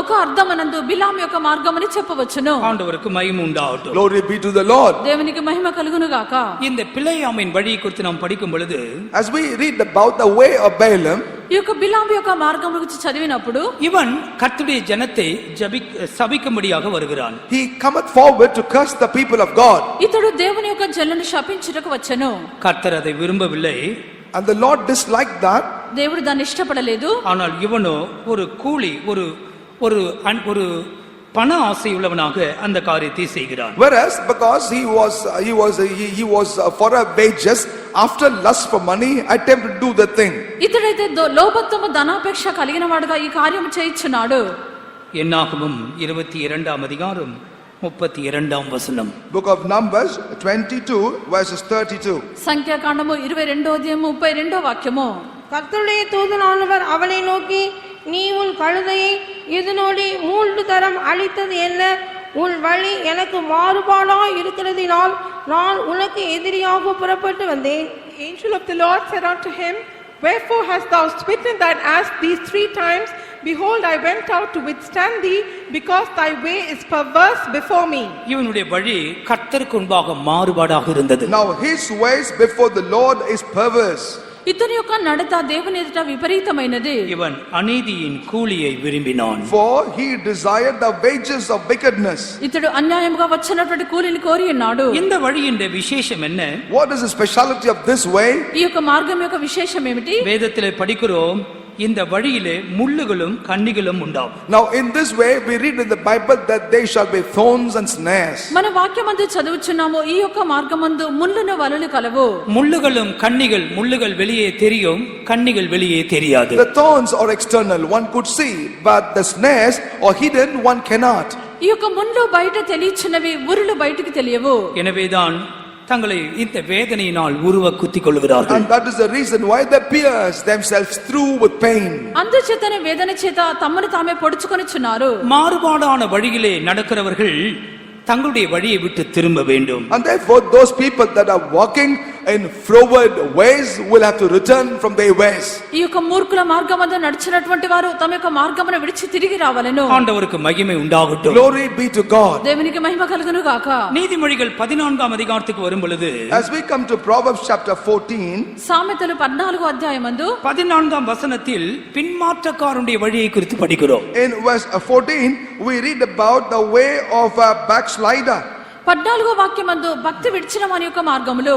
S3: ఒక అర్థమనందు బిలాము యొక్క మార్గమని చెప్పవచ్చును.
S1: ஆண்டவருக்கு மகிமை உண்டாகட்டும்.
S2: Glory be to the Lord.
S3: దేవునికి మహిమ కలుగును గాక.
S1: இந்த பிழையாமின் வழி குறித்து நாம் படிக்கும் பொழுது
S2: As we read about the way of Balaam,
S3: ఈ యొక్క బిలాము యొక్క మార్గం గురించి చదివినప్పుడు
S1: இவன் கர்த்தருடைய ஜனத்தை சபிக்கும்படியாக வருகிறான்.
S2: he cometh forward to curse the people of God.
S3: ఇతడు దేవుని యొక్క జనులను శపించుటకు వచ్చెను.
S1: கர்த்தர் அதை விரும்பவில்லை.
S2: And the Lord disliked that.
S3: దేవుడు దాన్ని ఇష్టపడలేదు.
S1: ஆனால் இவனோ ஒரு கூலி ஒரு ஒரு ஒரு பண ஆசை உள்ளவனாக அந்த காரியத்தை செய்கிறான்.
S2: Whereas because he was for a wages, after lust for money, attempt to do the thing.
S3: ఇతడైతే లోభత్వము ధనాపేక్ష కలిగిన వాడుగా ఈ కార్యము చేయించున్నాడు.
S1: என்னாகமம் 22ஆம் அதிகாரம் 32ஆம் வசனம்.
S2: Book of Numbers 22 verses 32.
S3: సంఖ్యాకాండము 22వ అధ్యాయము 32వ వాక్యము.
S7: கர்த்தருடைய தூதனானவர் அவனை நோக்கி, நீ உன் கழுதையை இதனோடி 3 தரம் அழித்தது என்ன? உன் வழி எனக்கு மாறுபாடாய் இருக்கிறதினால் நான் உனக்கு எதிரியாக புறப்பட்டு வந்தேன்.
S5: The angel of the Lord said unto him, wherefore hast thou smitten thine ass these 3 times? Behold, I went out to withstand thee, because thy way is perverse before me.
S1: இவனுடைய வழி கர்த்தருக்கு முன்பாக மாறுபாடாக இருந்தது.
S2: Now his ways before the Lord is perverse.
S3: ఇతని యొక్క నడత దేవుని ఎదుట విపరీతమైనది.
S1: இவன் அநீதியின் கூலியை விரும்பினான்.
S2: For he desired the wages of wickedness.
S3: ఇతడు అన్యాయముగా వచ్చినటువంటి కూలిని కోరి ఉన్నాడు.
S1: இந்த வழியின் விசேஷம் என்ன?
S2: What is the speciality of this way?
S3: ఈ యొక్క మార్గం యొక్క విశేషం ఏమిటి?
S1: வேதத்திலே படிக்கிறோம், இந்த வழியிலே முள்ளுகளும் கண்ணிகளும் உண்டாகும்.
S2: Now in this way we read in the Bible that there shall be thorns and snares.
S3: మన వాక్యమందు చదువుచున్నాము, ఈ యొక్క మార్గమందు ముళ్ళును వలలు కలవు.
S1: முள்ளுகளும் கண்ணிகள், முள்ளுகள் வெளியே தெரியும், கண்ணிகள் வெளியே தெரியாது.
S2: The thorns are external, one could see, but the snares are hidden, one cannot.
S3: ఈ యొక్క ముళ్ళు బయట తెలియచున్నవి, ఉరులు బయటికి తెలియవు.
S1: எனவேதான் தங்களை இந்த வேதனையினால் உருவ குத்திக் கொள்கிறார்கள்.
S2: And that is the reason why they pierce themselves through with pain.
S3: అందుచేతనే వేదన చేత తమను తామే పొడుచుకొనుచున్నారు.
S1: மாறுபாடான வழியிலே நடக்கிறவர்கள் தங்களுடைய வழியை விட்டு திரும்ப வேண்டும்.
S2: And therefore those people that are walking in froward ways will have to return from their ways.
S3: ఈ యొక్క మూర్ఖుల మార్గమందు నడిచినటువంటి వారు తమ యొక్క మార్గమును విడిచి తిరిగి రావాలెను.
S1: ஆண்டவருக்கு மகிமை உண்டாகட்டும்.
S2: Glory be to God.
S3: దేవునికి మహిమ కలుగును గాక.
S1: நீதிமொழிகள் 14ஆம் அதிகாரத்துக்கு வரும் பொழுது,
S2: As we come to Proverbs chapter 14,
S3: సామెతలు 14వ అధ్యాయమందు
S1: 14ஆம் வசனத்தில் பின்மாற்றக்காரனுடைய வழியை குறித்து படிக்கிறோம்.
S2: in verse 14 we read about the way of a backslider.
S3: 14వ వాక్యమందు భక్తి విడిచిన వాని యొక్క మార్గములో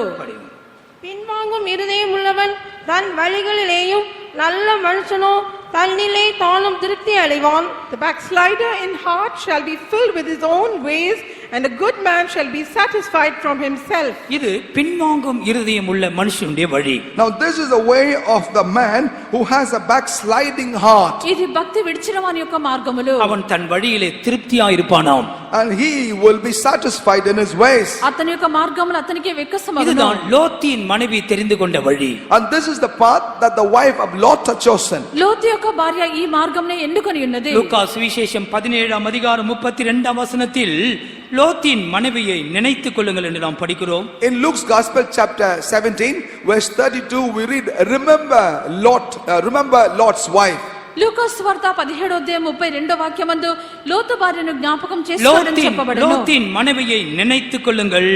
S7: பின்வாங்கும் இருதயம் உள்ளவன் தன் வழிகளிலேயும் நல்ல மனுஷனோ தன்னிலே தானும் திருப்தி அடைவான்.
S5: The backslider in heart shall be filled with his own ways, and a good man shall be satisfied from himself.
S1: இது பின்வாங்கும் இருதயம் உள்ள மனுஷனுடைய வழி.
S2: Now this is the way of the man who has a backsliding heart,
S3: ఇది భక్తి విడిచిన వాని యొక్క మార్గములో
S1: அவன் தன் வழியிலே திருப்தியாய் இருப்பானாம்.
S2: and he will be satisfied in his ways.
S3: అతని యొక్క మార్గములు అతనికి వెక్కసమగును.
S1: இதுதான் லோத்தின் மனைவி தெரிந்து கொண்ட வழி.
S2: And this is the path that the wife of Lot had chosen.
S3: లోతు యొక్క భార్య ఈ మార్గంనే ఎన్నుకొని ఉన్నది.
S1: லூக்கா சுவிசேஷம் 17ஆம் அதிகாரம் 32ஆம் வசனத்தில் லோத்தின் மனைவியை நினைத்துக் கொள்ளுங்கள் என்று நாம் படிக்கிறோம்.
S2: In Luke's Gospel chapter 17 verse 32 we read, remember Lot's wife.
S3: లూకాసు సువార్త 17వ అధ్యాయం 32వ వాక్యమందు లోతు భార్యను జ్ఞాపకం చేసుకోవాలని చెప్పబడును.
S1: லோத்தின் மனைவியை நினைத்துக் கொள்ளுங்கள்.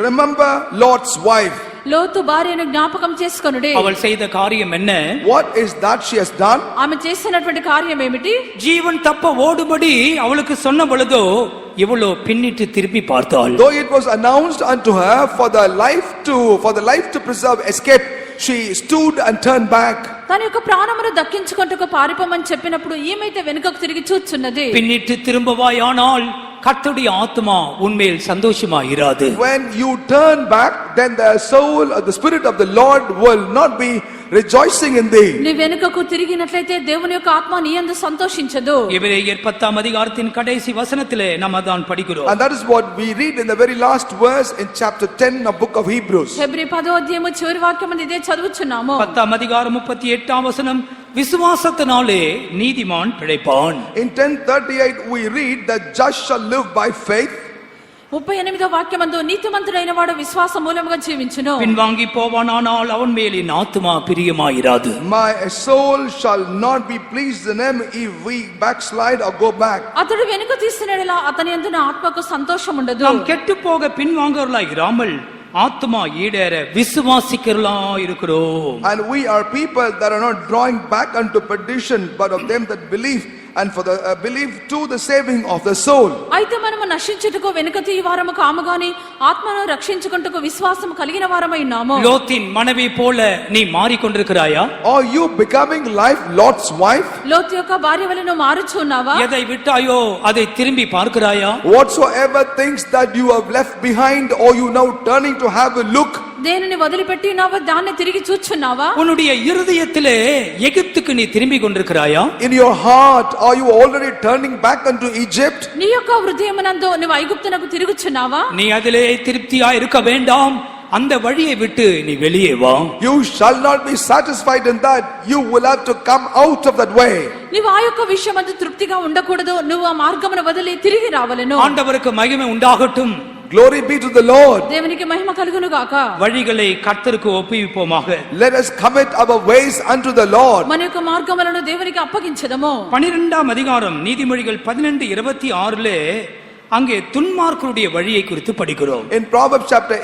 S2: Remember Lot's wife.
S3: లోతు భార్యను జ్ఞాపకం చేసుకొనుడి.
S1: அவள் செய்த காரியம் என்ன?
S2: What is that she has done?
S3: ఆమె చేసినటువంటి కార్యం ఏమిటి?
S1: ஜீவன் தப்ப ஓடும்படி அவளுக்கு சொன்ன பொழுதோ இவளோ பின்னிட்டு திருப்பி பார்த்தாள்.
S2: Though it was announced unto her for the life to preserve escape, she stood and turned back.
S3: తన యొక్క ప్రాణమును దక్కించుకొనుటకు పారిపోమని చెప్పినప్పుడు ఈమైతే వెనుకకు తిరిగి చూచున్నది.
S1: பின்னிட்டு திரும்பவாயானால் கர்த்தருடைய ஆத்மா உன்மேல் சந்தோஷமா இராது.
S2: When you turn back, then the soul or the spirit of the Lord will not be rejoicing in thee.
S3: నీ వెనుకకు తిరిగినట్లయితే దేవుని యొక్క ఆత్మ నీ యందు సంతోషించదు.
S1: எபிரேயர் 10ஆம் அதிகாரத்தின் கடைசி வசனத்திலே நாம் அதான் படிக்கிறோம்.
S2: And that is what we read in the very last verse in chapter 10 of book of Hebrews.
S3: Hebrew 10వ అధ్యాయము చివరి వాక్యమందు ఇదే చదువుచున్నాము.
S1: 10ஆம் அதிகாரம் 38ஆம் வசனம், விசுவாசத்தினாலே நீதிமான் பிழைப்பான்.
S2: In 10:38 we read that just shall live by faith.
S3: 38వ వాక్యమందు నీతిమంతుడైన వాడు విశ్వాస మూలముగా జీవించును.
S1: பின்வாங்கி போவானானால் அவன் மேல் என் ஆத்துமா பிரியமாயிராது.
S2: My soul shall not be pleased in him if we backslide or go back.
S3: అతడు వెనుక తీసినడలా అతని యందు నా ఆత్మకు సంతోషం ఉండదు.
S1: நாம் கெட்டு போக பின்வாங்கவர்களாய் இராமல் ஆத்துமா ஈடேற விசுவாசிக்கிறவர்களா இருக்கிறோம்.
S2: And we are people that are not drawing back unto perdition, but of them that believe and for the belief to the saving of the soul.
S3: అయితే మనము నశించుటకు వెనుక తీయ వారము కాము గాని ఆత్మను రక్షించుకుంటకు విశ్వాసం కలిగిన వారమై ఉన్నాము.
S1: லோத்தின் மனைவி போல நீ மாறிக்கொண்டிருக்கிறாயா?
S2: Are you becoming like Lot's wife?
S3: లోతు యొక్క భార్య వలె నువ్వు మారుచున్నావా?
S1: எதை விட்டாயோ அதை திரும்பி பார்க்கிறாயா?
S2: Whatsoever things that you have left behind, or you now turning to have a look?
S3: దేనిని వదిలిపెట్టినావో దాన్ని తిరిగి చూచున్నావా?
S1: உன்னுடைய இருதயத்திலே எகிப்துக்கு நீ திரும்பி கொண்டிருக்கிறாயா?
S2: In your heart, are you already turning back unto Egypt?
S3: నీ యొక్క హృదయమునందు నువ్వు ఐగుప్తునకు తిరుగుచున్నావా?
S1: நீ அதிலே திருப்தியா இருக்க வேண்டாம். அந்த வழியை விட்டு நீ வெளியே வா.
S2: You shall not be satisfied in that. You will have to come out of that way.
S3: నీవు ఆ యొక్క విషయమందు తృప్తిగా ఉండకూడదు. నువ్వు ఆ మార్గమును వదిలి తిరిగి రావలెను.
S1: ஆண்டவருக்கு மகிமை உண்டாகட்டும்.
S2: Glory be to the Lord.
S3: దేవునికి మహిమ కలుగును గాక.
S1: வழிகளை கர்த்தருக்கு ஒப்புவிப்போமாக.
S2: Let us commit our ways unto the Lord.
S3: మన యొక్క మార్గములను దేవునికి అప్పగించదము.
S1: 12ஆம் அதிகாரம் நீதிமொழிகள் 12:26 அங்கே துன்மார்க்கருடைய வழியை குறித்து படிக்கிறோம்.
S2: In Proverbs chapter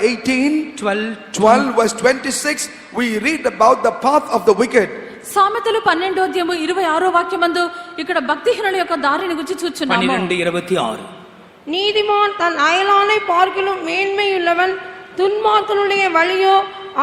S2: 12 verse 26, we read about the path of the wicked.
S3: సామెతలు 12:26 వాక్యమందు ఇక్కడ భక్తిహీనుల యొక్క దారిని గురించి చూచున్నాము.
S1: 12:26
S7: நீதிமான் தன் அயலானை பார்க்கிலும் மேன்மையுள்ளவன், துன்மார்க்கனுடைய வழியோ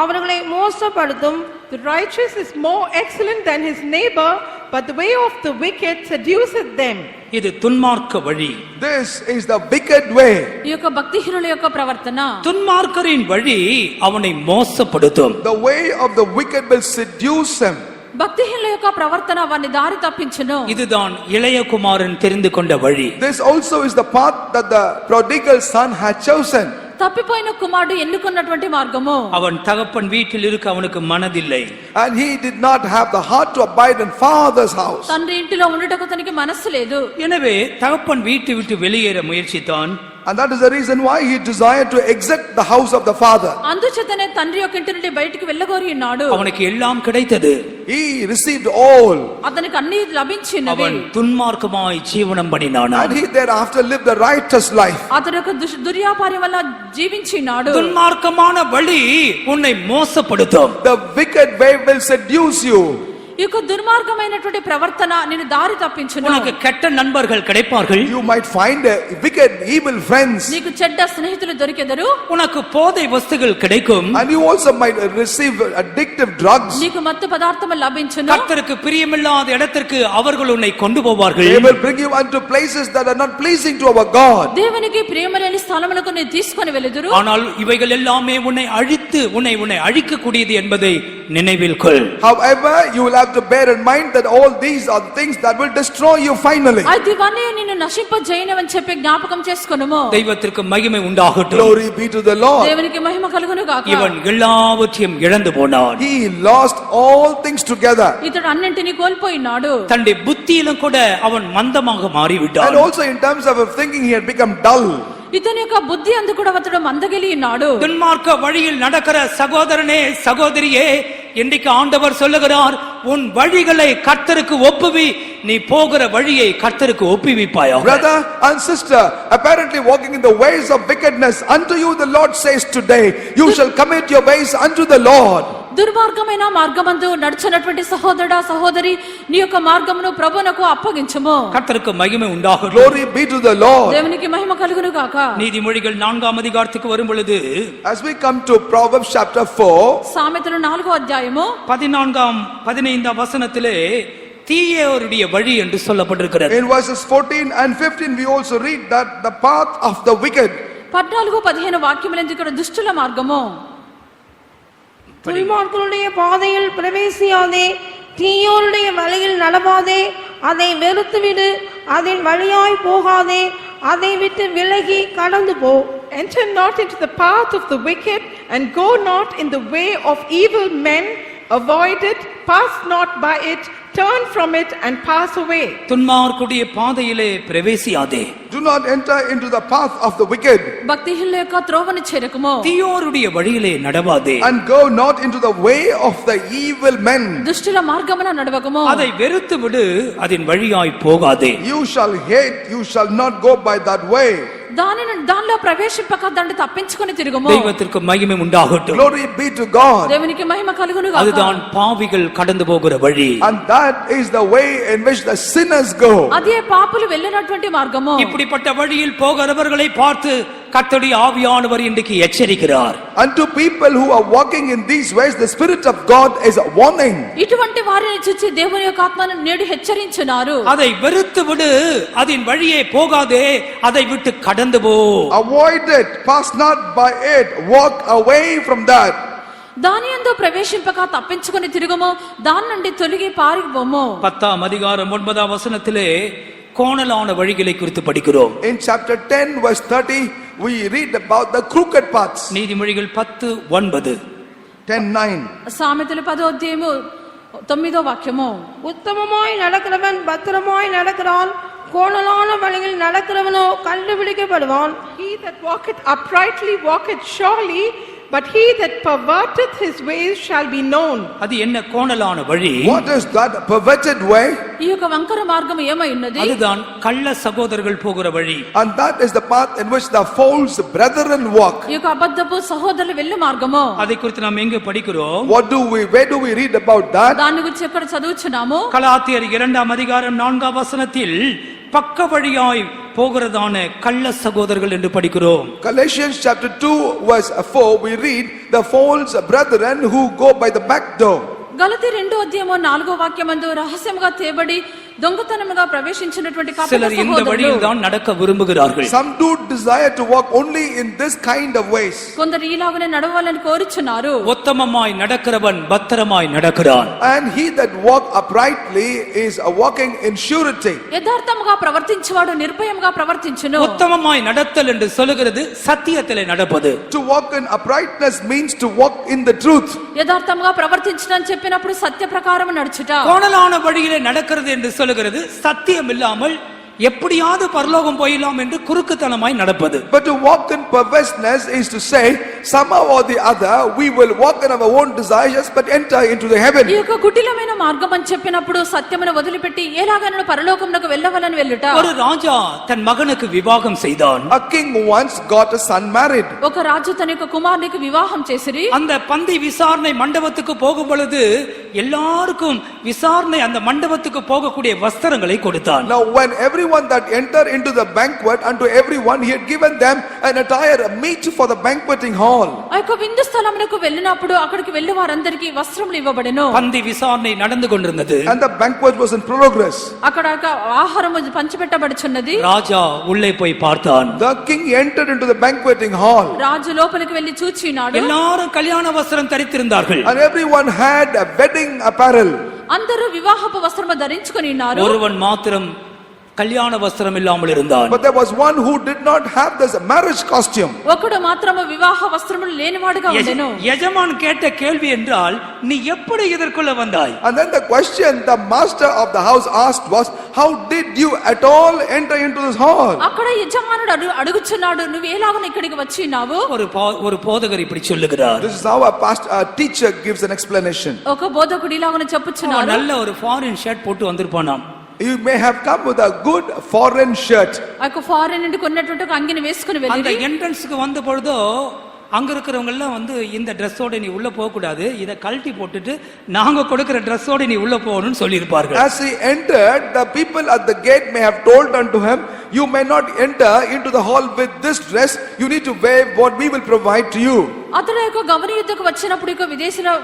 S7: அவர்களை மோசப்படுத்தும்.
S5: The righteous is more excellent than his neighbor, but the way of the wicked seduceth them.
S1: இது துன்மார்க்க வழி.
S2: This is the wicked way.
S3: ఈ యొక్క భక్తిహీనుల యొక్క ప్రవర్తన.
S1: துன்மார்க்கரின் வழி அவனை மோசப்படுத்தும்.
S2: The way of the wicked will seduce him.
S3: భక్తిహీనుల యొక్క ప్రవర్తన వారిని దారి తప్పించును.
S1: இதுதான் இளைய குமாரன் தெரிந்து கொண்ட வழி.
S2: This also is the path that the prodigal son had chosen.
S3: తప్పిపోయిన కుమారుడు ఎన్నుకున్నటువంటి మార్గము.
S1: அவன் தகப்பன் வீட்டில் இருக்க அவனுக்கு மனதில்லை.
S2: And he did not have the heart to abide in father's house.
S3: తండ్రి ఇంటిలో ఉండుటకు తనకి మనస్సు లేదు.
S1: எனவே தகப்பன் வீட்டை விட்டு வெளியேற முயற்சித்தான்.
S2: And that is the reason why he desired to exit the house of the father.
S3: అందుచేతనే తండ్రి యొక్క ఇంటి నుండి బయటికి వెళ్ళగోరి ఉన్నాడు.
S1: அவனுக்கு எல்லாம் கிடைத்தது.
S2: He received all.
S3: అతనికి అన్ని లభించినవి.
S1: அவன் துன்மார்க்கமாய் ஜீவனம் பண்ணினான்.
S2: And he thereafter lived a righteous life.
S3: అతడు యొక్క దుర్యాపార్యం వల్ల జీవించినాడు.
S1: துன்மார்க்கமான வழி உன்னை மோசப்படுத்தும்.
S2: The wicked way will seduce you.
S3: ఈ యొక్క దుర్మార్గమైనటువంటి ప్రవర్తన నిన్ను దారి తప్పించును.
S1: உனக்கு கெட்ட நண்பர்கள் கிடைப்பார்கள்.
S2: You might find wicked, evil friends.
S3: నీకు చెడ్డ స్నేహితులు దొరికెదరు.
S1: உனக்கு போதை வஸ்துகள் கிடைக்கும்.
S2: And you also might receive addictive drugs.
S3: నీకు మత్తు పదార్థములు లభించును.
S1: கர்த்தருக்கு பிரியமில்லாத இடத்திற்கு அவர்கள் உன்னை கொண்டு போவார்கள்.
S2: They will bring you unto places that are not pleasing to our God.
S3: దేవునికి ప్రియమలేని స్థలములకు నీ తీసుకొని వెలుదురు.
S1: ஆனால் இவைகள் எல்லாமே உன்னை அழித்து உன்னை அழிக்கக்கூடியது என்பதை நினைவில் கொள்.
S2: However, you will have to bear in mind that all these are things that will destroy you finally.
S3: అది ఇవన్నీ నిన్ను నశింపజేయనవని చెప్పి జ్ఞాపకం చేసుకొనుము.
S1: தெய்வத்திற்கு மகிமை உண்டாகட்டும்.
S2: Glory be to the Lord.
S3: దేవునికి మహిమ కలుగును గాక.
S1: இவன் எல்லாவற்றையும் இழந்து போனான்.
S2: He lost all things together.
S3: ఇతడు అన్నింటినీ కోల్పోయినాడు.
S1: தன்னுடைய புத்தியிலும் கூட அவன் மந்தமாக
S2: And
S1: மாறிவிட்டான்.
S2: also in terms of thinking, he had become dull.
S3: ఇతని యొక్క బుద్ధి అందు కూడా అతడు మందగిలి ఉన్నాడు.
S1: துன்மார்க்க வழியில் நடக்கிற சகோதரனே சகோதரியே, இன்றைக்கு ஆண்டவர் சொல்லுகிறார், உன் வழிகளை கர்த்தருக்கு ஒப்புவி, நீ போகிற வழியை கர்த்தருக்கு ஒப்புவிப்பாயாக.
S2: Brother and sister, apparently walking in the ways of wickedness, unto you the Lord says today, you shall commit your ways unto the Lord.
S3: దుర్మార్గమైన మార్గమందు నడుచున్నటువంటి సహోదరుడా సహోదరి, నీ యొక్క మార్గమును ప్రభువునకు అప్పగించుము.
S1: கர்த்தருக்கு மகிமை உண்டாகட்டும்.
S2: Glory be to the Lord.
S3: దేవునికి మహిమ కలుగును గాక.
S1: நீதிமொழிகள் 4ஆம் அதிகாரத்துக்கு வரும் பொழுது
S2: As we come to Proverbs chapter 4,
S3: సామెతలు 4వ అధ్యాయము
S1: 15ஆம் வசனத்திலே தீயோருடைய வழி என்று சொல்லப்பட்டிருக்கிறது.
S2: in verses 14 and 15, we also read that the path of the wicked.
S3: 14-15 వాక్యములందు ఇక్కడ దుష్టుల మార్గము.
S7: துன்மார்க்கனுடைய பாதையில் பிரவேசியாதே, தீயோருடைய வழியில் நடவாதே, அதை வெறுத்துவிடு, அதன் வழியாய் போகாதே, அதை விட்டு விலகி கடந்து போ.
S5: Enter not into the path of the wicked, and go not in the way of evil men. Avoid it, pass not by it, turn from it and pass away.
S1: துன்மார்க்குடைய பாதையிலே பிரவேசியாதே.
S2: Do not enter into the path of the wicked.
S3: భక్తిహీనుల యొక్క త్రోవను చేరకుము.
S1: தீயோருடைய வழியிலே நடவாதே.
S2: And go not into the way of the evil men.
S3: దుష్టుల మార్గమున నడవకుము.
S1: அதை வெறுத்து விடு, அதன் வழியாய் போகாதே.
S2: You shall hate, you shall not go by that way.
S3: దానిలో ప్రవేశింపక దాన్ని తప్పించుకొని తిరుగుము.
S1: தெய்வத்திற்கு மகிமை உண்டாகட்டும்.
S2: Glory be to God.
S3: దేవునికి మహిమ కలుగును గాక.
S1: அதுதான் பாவிகள் கடந்து போகிற வழி.
S2: And that is the way in which the sinners go.
S3: అదే పాపులు వెళ్ళినటువంటి మార్గము.
S1: இப்படிப்பட்ட வழியில் போகிறவர்களை பார்த்து கர்த்தருடைய ஆவியானவர் இன்றைக்கு எச்சரிக்கிறார்.
S2: Unto people who are walking in these ways, the Spirit of God is warning.
S3: ఇటువంటి వారిని చూచి దేవుని యొక్క ఆత్మను నేడు హెచ్చరించున్నారు.
S1: அதை வெறுத்து விடு, அதன் வழியே போகாதே, அதை விட்டு கடந்து போ.
S2: Avoid it, pass not by it, walk away from that.
S3: దాని యందు ప్రవేశింపక తప్పించుకొని తిరుగుము, దాని నుండి తొలగి పారిపోము.
S1: 10 அதிகாரம் 9 வசனத்திலே கோணலான வழிகளை குறித்து படிக்கிறோம்.
S2: In chapter 10 verse 30 we read about the crooked paths.
S1: நீதிமொழிகள் 10:9.
S2: 10:9.
S3: సామెతలు 10వ అధ్యాయము 9వ వాక్యము.
S7: உத்தமமாய் நடக்கிறவன் பத்திரமாய் நடக்கிறான், கோணலான வழியில் நடக்கிறவனோ கண்டுபிடிக்கப்படுவான்.
S5: He that walketh uprightly walketh surely, but he that perverteth his ways shall be known.
S1: அது என்ன கோணலான வழி?
S2: What is that perverted way?
S3: ఈ యొక్క వంకర మార్గం ఏమై ఉన్నది?
S1: அதுதான் கள்ள சகோதரர்கள் போகிற வழி.
S2: And that is the path in which the false brethren walk.
S3: ఈ యొక్క అబద్ధపు సహోదరులు వెళ్ళు మార్గము.
S1: அதை குறித்து நாம் எங்கே படிக்கிறோம்?
S2: Where do we read about that?
S3: దాని గురించి ఎక్కడ చదువుచున్నాము?
S1: கலாத்தியர் 2 அதிகாரம் 4 வசனத்தில் பக்க வழியாய் போகிறதான கள்ள சகோதரர்கள் என்று படிக்கிறோம்.
S2: Galatians chapter 2 verse 4 we read the false brethren who go by the back door.
S3: గలతీ 2వ అధ్యాయము 4వ వాక్యమందు రహస్యముగా తేబడి దొంగతనముగా ప్రవేశించినటువంటి కపట
S1: சிலர் இந்த வழியில்
S3: సహోదరులు
S1: தான் நடக்க விரும்புகிறார்கள்.
S2: Some do desire to walk only in this kind of ways.
S3: కొందరు ఈలాగనే నడవాలని కోరుచున్నారు.
S1: உத்தமமாய் நடக்கிறவன் பத்திரமாய் நடக்கிறான்.
S2: And he that walk uprightly is walking in surety.
S3: యథార్థముగా ప్రవర్తించువాడు నిర్భయముగా ప్రవర్తించును.
S1: உத்தமமாய் நடத்தல் என்று சொல்லுகிறது சத்தியத்திலே நடப்பது.
S2: To walk in uprightness means to walk in the truth.
S3: యథార్థముగా ప్రవర్తించడం చెప్పినప్పుడు సత్య ప్రకారం నడుచుట.
S1: கோணலான வழியிலே நடக்கிறது என்று சொல்லுகிறது சத்தியம் இல்லாமல் எப்படியாவது பரலோகம் போயிடலாம் என்று குறுக்குத்தனமாய் நடப்பது.
S2: But to walk in perverseness is to say somehow or the other we will walk in our own desires but enter into the heaven.
S3: ఈ యొక్క కుటిలమైన మార్గం అని చెప్పినప్పుడు సత్యమును వదిలిపెట్టి ఎలాగైనా పరలోకమునకు వెళ్ళవాలని వెళ్ళుట.
S1: ஒரு రాజా தன் மகனுக்கு விவாகம் செய்தான்.
S2: A king once got a son married.
S3: ఒక రాజు తన యొక్క కుమారునికి వివాహం చేసిరి.
S1: அந்த பந்தி விசாரணை மண்டபத்துக்கு போகும் பொழுது எல்லாருக்கும் விசாரணை அந்த மண்டபத்துக்கு போகக்கூடிய வஸ்திரங்களை கொடுத்தான்.
S2: Now when everyone that entered into the banquet, unto everyone he had given them an attire, a meet for the banqueting hall.
S3: ఆ యొక్క విందు స్థలమునకు వెళ్ళినప్పుడు అక్కడికి వెళ్ళే వారందరికీ వస్త్రములు ఇవ్వబడెను.
S1: பந்தி விசாரணை நடந்து கொண்டிருந்தது.
S2: And the banquet was in progress.
S3: అక్కడ ఆహారము పంచిపెట్టబడుచున్నది.
S1: ராஜா உள்ளே போய் பார்த்தான்.
S2: The king entered into the banqueting hall.
S3: రాజు లోపలికి వెళ్లి చూచినాడు.
S1: எல்லாரும் கல்யாண வஸ்திரம் தரித்திருந்தார்கள்.
S2: And everyone had a wedding apparel.
S3: అందరూ వివాహపు వస్త్రము ధరించుకొని ఉన్నారు.
S1: ஒருவன் மாத்திரம் கல்யாண வஸ்திரம் இல்லாமல் இருந்தான்.
S2: But there was one who did not have this marriage costume.
S3: ఒకడు మాత్రము వివాహ వస్త్రములు లేనివాడుగా ఉండెను.
S1: యజమాన్ கேட்ட கேள்வி என்றால் நீ எப்படி இதற்குள்ள வந்தாய்?
S2: And then the question the master of the house asked was, how did you at all enter into this hall?
S3: అక్కడ యజమానుడు అడుగుచున్నాడు, నువ్వు ఎలాగ ఇక్కడికి వచ్చినావు?
S1: ஒரு போதகர் இப்படி சொல்லுகிறார்.
S2: This is how a teacher gives an explanation.
S3: ఒక బోధకుడు ఇలాగ చెప్పుచున్నాడు.
S1: நல்ல ஒரு ஃபாரின் ஷர்ட் போட்டு வந்திருப்பானாம்.
S2: You may have come with a good foreign shirt.
S3: ఆ యొక్క ఫారెన్ నుండి కొన్నటువంటి ఒక అంగిని వేసుకుని
S1: அந்த
S3: వెళ్ళి
S1: என்ட்ரன்ஸ்க்கு வந்த பொழுதோ அங்க இருக்கிறவங்க எல்லாம் வந்து இந்த ட்ரெஸ்ஸோட நீ உள்ள போக கூடாது, இத கழட்டி போட்டுட்டு நாங்க கொடுக்கிற ட்ரெஸ்ஸோட நீ உள்ள போகணும்னு சொல்லி இருப்பார்கள்.
S2: As he entered, the people at the gate may have told unto him, you may not enter into the hall with this dress, you need to wear what we will provide to you.
S3: అతడు యొక్క గమని యుద్ధకు వచ్చినప్పుడు ఇక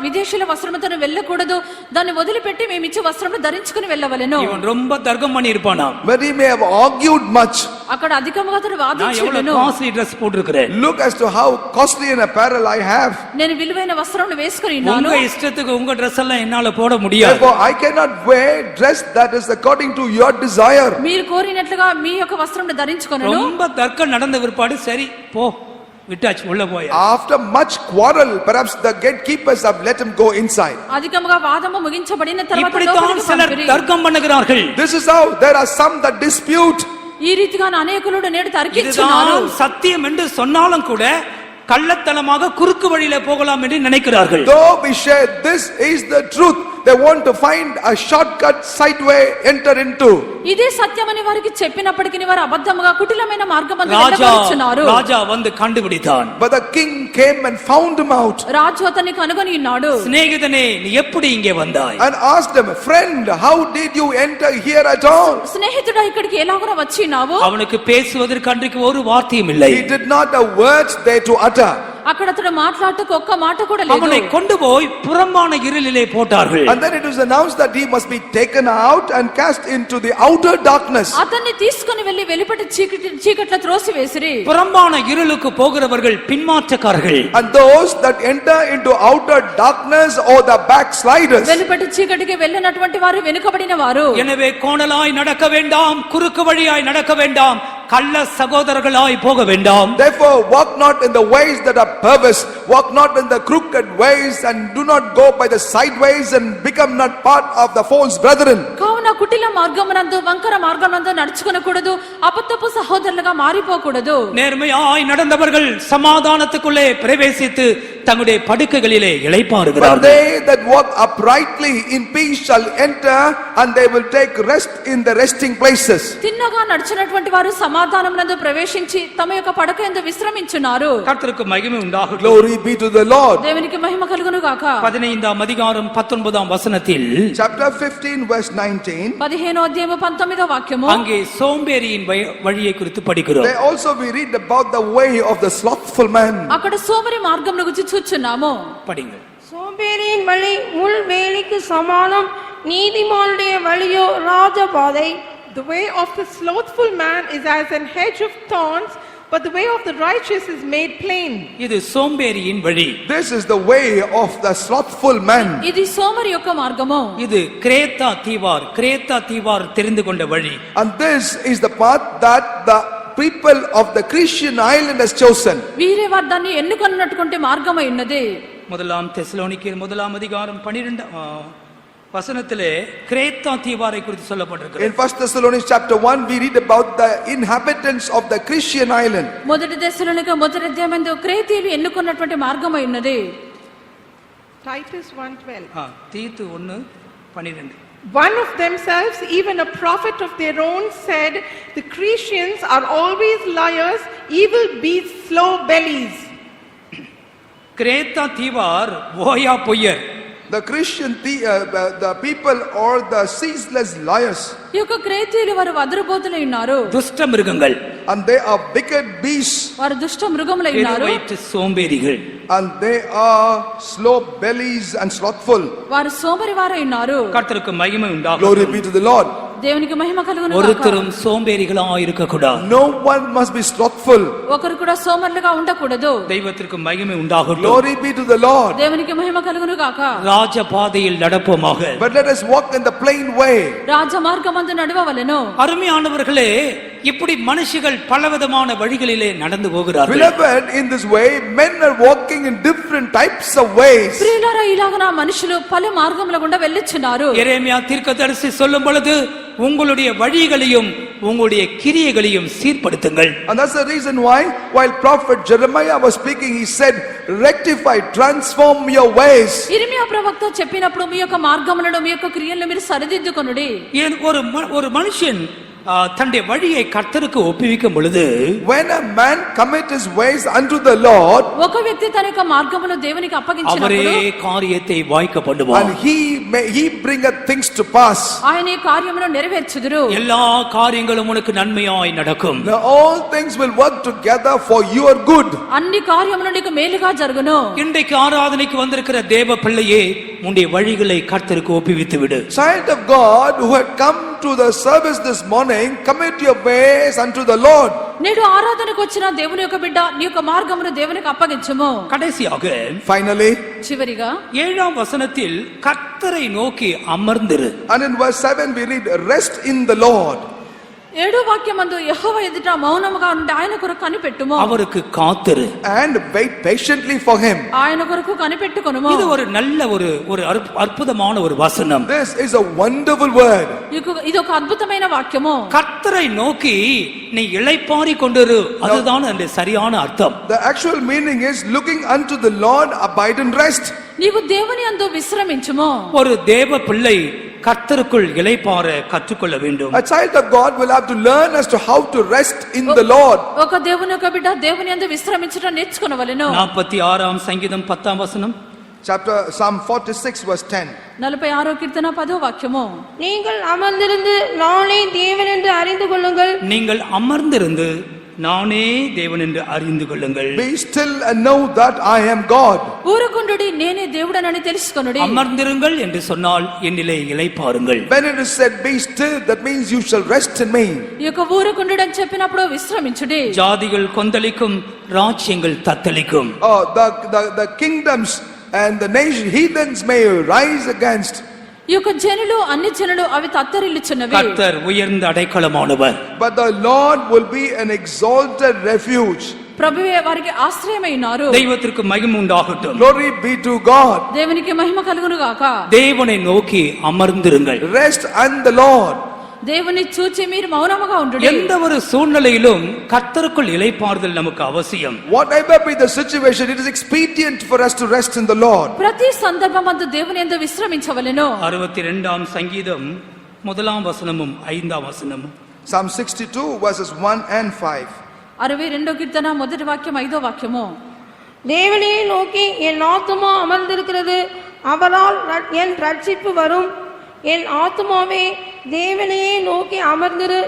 S3: విదేశీయుల వస్త్రముతో వెళ్ళకూడదు, దాన్ని వదిలిపెట్టి మేము ఇచ్చే వస్త్రమును ధరించుకుని వెళ్ళవలెను.
S1: இவன் ரொம்ப தர்க்கம் பண்ணி இருப்பானாம்.
S2: But he may have argued much.
S3: అక్కడ అధికముగా అతడు
S1: நான் எவ்வளவு
S3: వాదించెను.
S1: காஸ்ட்லி ட்ரெஸ் போட்டுருக்கிறேன்,
S2: Look as to how costly an apparel I have.
S3: నేను విలువైన వస్త్రమును వేసుకుని ఉన్నాను.
S1: உங்க இஷ்டத்துக்கு உங்க ட்ரெஸ் எல்லாம் என்னால போட முடியாது.
S2: Therefore I cannot wear dress that is according to your desire.
S3: మీరు కోరినట్లుగా మీ యొక్క వస్త్రమును ధరించుకొనను.
S1: ரொம்ப தர்க்கம் நடந்த விற்பாடு சரி போ விட்டாச்சு உள்ள போய்.
S2: After much quarrel, perhaps the gatekeepers have let him go inside.
S3: అధికముగా వాదము ముగించబడిన తర్వాత
S1: இப்படித்தான்
S3: లోపలికి
S1: சிலர்
S3: పంపిరి.
S1: தர்க்கம் பண்ணுகிறார்கள்.
S2: This is how there are some that dispute.
S3: ఈ రీతిగా అనేకులు నేడు తర్కించున్నారు.
S1: இதுதான் சத்தியம் என்று சொன்னாலும் கூட கள்ளத்தனமாக குறுக்கு வழியில போகலாம் என்று நினைக்கிறார்கள்.
S2: Though we share this is the truth, they want to find a shortcut side way enter into.
S3: ఇదే సత్యమని వారికి చెప్పినప్పటికీ వారు అబద్ధముగా కుటిలమైన మార్గమందు
S1: ராஜா
S3: వెళ్ళగొచ్చున్నారు.
S1: ராஜா வந்து கண்டுபிடித்தான்.
S2: But the king came and found him out
S3: రాజు అతన్ని కనుగొని ఉన్నాడు.
S1: சிநேகிதனே நீ எப்படி இங்கே வந்தாய்?
S2: and asked him, friend, how did you enter here at all?
S3: స్నేహితుడా ఇక్కడికి ఎలాగో వచ్చినావు?
S1: அவனுக்கு பேசுவதற்கு அன்றைக்கு ஒரு வார்த்தையும் இல்லை.
S2: He did not have words there to utter.
S3: అక్కడ అతడు మాట్లాడటకు ఒక్క మాట కూడా లేదు.
S1: அவனை கொண்டு போய் புறம்பான இருளிலே போட்டார்கள்.
S2: And then it was announced that he must be taken out and cast into the outer darkness.
S3: అతన్ని తీసుకొని వెళ్లి వెలిపటి చీకట్ల త్రోసివేసిరి.
S1: புறம்பான இருளுக்கு போகிறவர்கள் பின்மாற்றக்காரர்கள்.
S2: And those that enter into outer darkness or the backsliders.
S3: వెలిపటి చీకటికి వెళ్ళినటువంటి వారు వెనుకబడిన వారు.
S1: எனவே கோணலாய் நடக்க வேண்டாம், குறுக்கு வழியாய் நடக்க வேண்டாம், கள்ள சகோதரர்களாய் போக வேண்டாம்.
S2: Therefore walk not in the ways that are perverse, walk not in the crooked ways, and do not go by the side ways and become not part of the false brethren.
S3: కావున కుటిల మార్గమునందు వంకర మార్గమునందు నడుచుకొనకూడదు, అబద్ధపు సహోదరులుగా మారిపోకూడదు.
S1: நேர்மையாய் நடந்தவர்கள் சமாதானத்துக்குள்ளே பிரவேசித்து தங்களுடைய படுக்கைகளிலே
S2: But
S1: இளைப்பாறுகிறார்கள்.
S2: they that walk uprightly in peace shall enter, and they will take rest in the resting places.
S3: తిన్నగా నడిచినటువంటి వారు సమాధానమునందు ప్రవేశించి తమ యొక్క పడకయందు విశ్రమించున్నారు.
S1: கர்த்தருக்கு மகிமை உண்டாகட்டும்.
S2: Glory be to the Lord.
S3: దేవునికి మహిమ కలుగును గాక.
S1: 15ஆம் அதிகாரம் 19ஆம் வசனத்தில்
S2: Chapter 15 verse 19.
S3: 15వ అధ్యాయము 19వ వాక్యము.
S1: அங்கே சோம்பேறியின் வழியை குறித்து படிக்கிறோம்.
S2: There also we read about the way of the slothful man.
S3: అక్కడ సోమరి మార్గమును గురించి చూచున్నాము.
S1: படிங்கள்.
S7: சோம்பேறியின் வழி முள் வேலிக்கு சமானம், நீதிமானுடைய வழியோ ராஜபாதை.
S5: The way of the slothful man is as an hedge of thorns, but the way of the righteous is made plain.
S1: இது சோம்பேறியின் வழி.
S2: This is the way of the slothful man.
S3: ఇది సోమరి యొక్క మార్గము.
S1: இது கிரேத்தா தீவார் தெரிந்து கொண்ட வழி.
S2: And this is the path that the people of the Christian island has chosen.
S3: వీరే వారు దాన్ని ఎన్నుకొన్నటువంటి మార్గమై ఉన్నది.
S1: முதலாம் தெசலோனிக்கேயர் 1ஆம் அதிகாரம் 12 வசனத்திலே கிரேத்தா தீவாரை குறித்து சொல்லப்பட்டிருக்கிறது.
S2: In 1 Thessalonians chapter 1 we read about the inhabitants of the Christian island.
S3: మొదటి దశలోనిక మొదటి అధ్యాయమందు క్రేతీయులు ఎన్నుకున్నటువంటి మార్గమై ఉన్నది.
S5: Titus 1:12.
S1: தீத்து 1:12.
S5: One of themselves, even a prophet of their own, said, the Christians are always liars, evil beasts, slow bellies.
S1: கிரேத்தா தீவார் ஓயா பொய்யர்.
S2: The Christian the people or the ceaseless liars.
S3: ఈ యొక్క క్రేతీయులు వారు వదరుబోతులై ఉన్నారు.
S1: దుష్ట మిరుగங்கள்.
S2: And they are wicked beasts.
S3: వారు దుష్ట మృగములై ఉన్నారు.
S1: పెరువైట్ సోంబేరిகள்.
S2: And they are slow bellies and slothful.
S3: వారు సోమరి వారై ఉన్నారు.
S1: கர்த்தருக்கு மகிமை உண்டாகட்டும்.
S2: Glory be to the Lord.
S3: దేవునికి మహిమ కలుగును గాక.
S1: ஒருத்தரும் சோம்பேறிகளாய் இருக்க கூடாது.
S2: No one must be slothful.
S3: ఒకరు కూడా సోమరులుగా ఉండకూడదు.
S1: தெய்வத்திற்கு மகிமை உண்டாகட்டும்.
S2: Glory be to the Lord.
S3: దేవునికి మహిమ కలుగును గాక.
S1: ராஜ பாதையில் நடப்போமாக.
S2: But let us walk in the plain way.
S3: రాజ మార్గమందు నడవవలెను.
S1: அருமையானவர்களே, இப்படி மனுஷிகள் பலவிதமான வழிகளிலே நடந்து போகிறார்கள்.
S2: Beloved, in this way men are walking in different types of ways.
S3: ప్రియులారా, ఇలాగన మనుషులు పలు మార్గముల గుండా వెళ్ళుచున్నారు.
S1: எரேமியா தீர்க்கதரிசி சொல்லும் பொழுது உங்களுடைய வழிகளையும் உங்களுடைய கிரியைகளையும் சீர்படுத்துங்கள்.
S2: And that's the reason why while prophet Jeremiah was speaking, he said, rectify, transform your ways.
S3: ఇర్మియా ప్రవక్త చెప్పినప్పుడు మీ యొక్క మార్గములను మీ యొక్క క్రియలను మీరు సరిదిద్దుకొనుడి.
S1: ஏன் ஒரு மனுஷன் தன்னுடைய வழியை கர்த்தருக்கு ஒப்புவிக்கும் பொழுது,
S2: when a man commit his ways unto the Lord,
S3: ఒక వ్యక్తి తన యొక్క మార్గమును దేవునికి
S1: அவரே
S3: అప్పగించినప్పుడు
S1: காரியத்தை வாய்க்க பண்ணுவார்.
S2: and he bringeth things to pass.
S3: ఆయన ఈ కార్యమును నెరవేర్చుదురు.
S1: எல்லா காரியங்களும் உனக்கு நன்மையாய் நடக்கும்.
S2: Now all things will work together for your good.
S3: అన్ని కార్యములు నీకు మేలుగా జరుగును.
S1: இன்றைக்கு ஆராதனைக்கு வந்திருக்கிற தேவ பிள்ளையே, உன்னுடைய வழிகளை கர்த்தருக்கு ஒப்புவித்து விடு.
S2: Child of God who had come to the service this morning, commit your ways unto the Lord.
S3: నేడు ఆరాధనకు వచ్చిన దేవుని యొక్క బిడ్డ నీ యొక్క మార్గమును దేవునికి అప్పగించుము.
S1: கடைசியாக
S2: Finally,
S3: చివరిగా
S1: 7ஆம் வசனத்தில் கர்த்தரை நோக்கி அமர்ந்திரு.
S2: and in verse 7 we read, rest in the Lord.
S3: 7వ వాక్యమందు యెహోవా ఎదుట మౌనముగా ఉండి ఆయన కొరకు కనిపెట్టుము.
S1: அவருக்கு కాத்திரு.
S2: And wait patiently for him.
S3: ఆయన కొరకు కనిపెట్టుకొనుము.
S1: இது ஒரு நல்ல ஒரு அற்புதமான ஒரு வசனம்.
S2: This is a wonderful word.
S3: ఇది ఒక అద్భుతమైన వాక్యము.
S1: கர்த்தரை நோக்கி நீ இளைப்பாரி கொண்டிரு, அதுதான் அந்த சரியான அர்த்தம்.
S2: The actual meaning is looking unto the Lord, abide and rest.
S3: నీవు దేవుని యందు విశ్రమించుము.
S1: ஒரு தேவ பிள்ளை கர்த்தருக்குள் இளைப்பாற கற்றுக்கொள்ள வேண்டும்.
S2: A child of God will have to learn as to how to rest in the Lord.
S3: ఒక దేవుని యొక్క బిడ్డ దేవుని యందు విశ్రమించుట నేర్చుకొనవలెను.
S1: 46 சங்கீதம் 10 வசனம்.
S2: Chapter Psalm 46 verse 10.
S3: 46 కీర్తన 10వ వాక్యము.
S7: நீங்கள் அமர்ந்திருந்து நானே தேவன் என்று அறிந்து கொள்ளுங்கள்.
S1: நீங்கள் அமர்ந்திருந்து நானே தேவன் என்று அறிந்து கொள்ளுங்கள்.
S2: Be still and know that I am God.
S3: ఊరకుండుడి నేనే దేవుడనని తెలుసుకొనుడి.
S1: அமர்ந்திருங்கள் என்று சொன்னால் என்னிலே இளைப்பாருங்கள்.
S2: When it is said be still, that means you shall rest in me.
S3: ఈ యొక్క ఊరకుండుడి అని చెప్పినప్పుడు విశ్రమించుడి.
S1: ஜாதிகள் கொந்தளிக்கும், ராஜ்யங்கள் தத்தளிக்கும்.
S2: Oh, the kingdoms and the nation heathens may rise against.
S3: ఈ యొక్క జనులు అన్ని జనులు అవి తత్తరిల్లుచున్నవి.
S1: கர்த்தர் உயர்ந்த அடைக்கலமானவர்.
S2: But the Lord will be an exalted refuge.
S3: ప్రభువే వారికి ఆశ్రయమై ఉన్నారు.
S1: தெய்வத்திற்கு மகிமை உண்டாகட்டும்.
S2: Glory be to God.
S3: దేవునికి మహిమ కలుగును గాక.
S1: தேவனை நோக்கி அமர்ந்திருங்கள்.
S2: Rest and the Lord.
S3: దేవుని చూచి మీరు మౌనముగా ఉండుడి.
S1: எந்த ஒரு சூழ்நிலையிலும் கர்த்தருக்குள் இளைப்பாறுதல் நமக்கு அவசியம்.
S2: Whatever be the situation, it is expedient for us to rest in the Lord.
S3: ప్రతి సందర్భమందు దేవుని యందు విశ్రమించవలెను.
S1: 62 சங்கீதம் 1 வசனமும் 5 வசனமும்.
S2: Psalm 62 verses 1 and 5.
S3: 62 కీర్తన మొదటి వాక్యం 5వ వాక్యము.
S7: தேவனே நோக்கி என் ஆத்துமா அமர்ந்திருக்கிறது, அவரால் என் ரட்சிப்பு வரும். என் ஆத்துமாவே தேவனையே நோக்கி அமர்ந்திரு,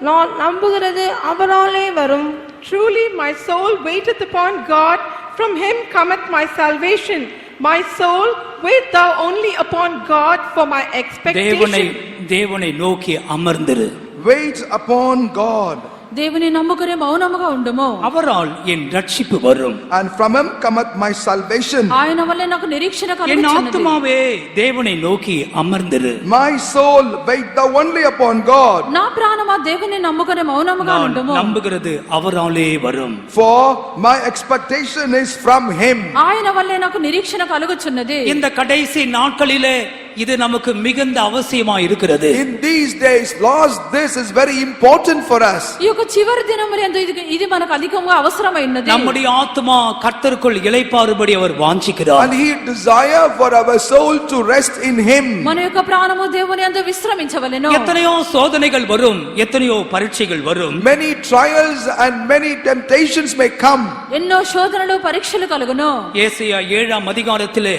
S7: நான் நம்புகிறது அவராலே வரும்.
S5: Truly my soul waiteth upon God, from him cometh my salvation. My soul, wait thou only upon God for my expectation.
S1: தேவனை நோக்கி அமர்ந்திரு.
S2: Wait upon God.
S3: దేవుని నమ్ముకునే మౌనముగా ఉండుము.
S1: அவரால் என் ரட்சிப்பு வரும்.
S2: And from him cometh my salvation.
S3: ఆయన వల్లే నాకు నిరీక్షణ
S1: என்
S3: కలుగుచున్నది.
S1: ஆத்துமாவே தேவனை நோக்கி அமர்ந்திரு.
S2: My soul, wait thou only upon God.
S3: నా ప్రాణమా దేవుని నమ్ముకునే మౌనముగా
S1: நான்
S3: ఉండుము.
S1: நம்புகிறது அவராலே வரும்.
S2: For my expectation is from him.
S3: ఆయన వల్లే నాకు నిరీక్షణ కలుగుచున్నది.
S1: இந்த கடைசி நாட்களிலே இது நமக்கு மிகுந்த அவசியமா இருக்கிறது.
S2: In these days, Lord, this is very important for us.
S3: ఈ యొక్క చివరి దినములందు ఇది మనకు అధికంగా అవసరమైనది.
S1: நம்முடைய ஆத்துமா கர்த்தருக்குள் இளைப்பாறும்படி அவர் வாஞ்சிக்கிறார்.
S2: And he desire for our soul to rest in him.
S3: మన యొక్క ప్రాణము దేవుని యందు విశ్రమించవలెను.
S1: எத்தனையோ சோதனைகள் வரும், எத்தனையோ பரீட்சைகள் வரும்.
S2: Many trials and many temptations may come.
S3: ఎన్నో శోధనలు పరీక్షలు కలుగును.
S1: ஏசாயா 7 அதிகாரத்திலே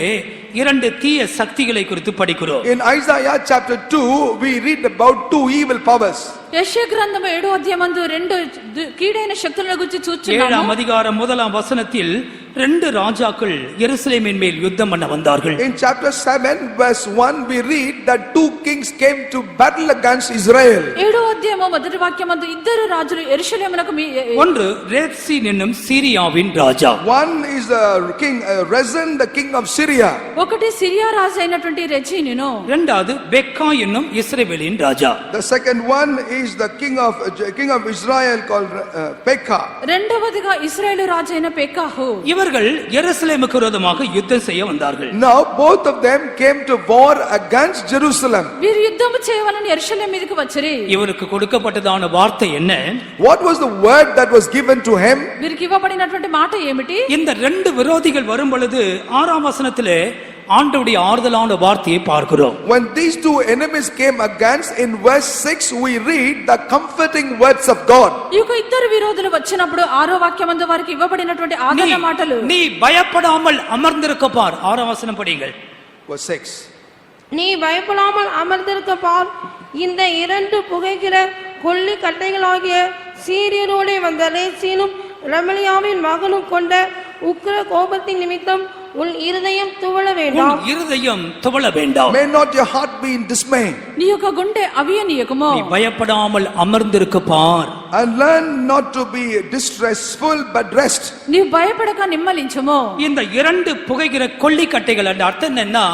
S1: 2 தீய சக்திகளை குறித்து படிக்கிறோம்.
S2: In Isaiah chapter 2, we read about 2 evil powers.
S3: యెషయా గ్రంథము 7వ అధ్యాయమందు 2 కీడైన శక్తుల గురించి చూస్తున్నాము.
S1: 7 அதிகாரம் 1 வசனத்தில் 2 ராஜாக்கள் எருசலேமின் மேல் யுத்தம் பண்ண வந்தார்கள்.
S2: In chapter 7 verse 1, we read that 2 kings came to battle against Israel.
S3: 7వ అధ్యాయము మొదటి వాక్యమందు ఇద్దరు రాజులు యెరూషలేమునకు
S1: ஒன்று ரேத்சீன் என்னும் சீரியாவின் ராஜா.
S2: One is the king Rezin, the king of Syria.
S3: ఒకటి సిరియా రాజు అయినటువంటి రెజీనును.
S1: இரண்டாவது பெக்கா என்னும் இஸ்ரவேலின் ராஜா.
S2: The second one is the king of Israel called Pekah.
S3: రెండవదిగా ఇశ్రాయేలు రాజు అయిన పెకాహు.
S1: இவர்கள் எருசலேமுக்கு விரோதமாக யுத்தம் செய்ய வந்தார்கள்.
S2: Now both of them came to war against Jerusalem.
S3: వీరు యుద్ధము చేయవాలని యెరూషలేము మీదకి వచ్చారు.
S1: இவருக்கு கொடுக்கப்பட்டதான வார்த்தை என்ன?
S2: What was the word that was given to him?
S3: వీరికి ఇవ్వబడినటువంటి మాట ఏమిటి?
S1: இந்த 2 விரோதிகள் வரும் பொழுது 6 வசனத்திலே ஆண்டவருடைய ஆறுதலான வார்த்தையை பார்க்கிறோம்.
S2: When these 2 enemies came against, in verse 6 we read the comforting words of God.
S3: ఈ యొక్క ఇద్దరు విరోధులు వచ్చినప్పుడు 6వ వాక్యమందు వారికి ఇవ్వబడినటువంటి ఆదరణ మాటలు.
S1: நீ பயப்படாமல் அமர்ந்திருக்க பார். 6 வசனம் படிங்கள்.
S2: Verse 6.
S7: நீ பயப்படாமல் அமர்ந்திருக்க பார், இந்த 2 புகைக்கிற கொல்லி கட்டைகளாகிய சீரியரோடே வந்த ரேசீனும் ரெமலியாவின் மகனும் கொண்ட உக்கிர கோபத்தின் நிமித்தம் உன் இருதயம் துவள வேண்டாம்.
S1: உன் இருதயம் துவள வேண்டாம்.
S2: May not your heart be in dismay.
S3: నీ యొక్క గుండె అవియనీయకము.
S1: நீ பயப்படாமல் அமர்ந்திருக்க பார்.
S2: And learn not to be distressful but rest.
S3: నీవు భయపడక నిమ్మలించుము.
S1: இந்த 2 புகைகிற கொள்ளிக்கட்டைகள் அந்த அர்த்தம் என்னன்னா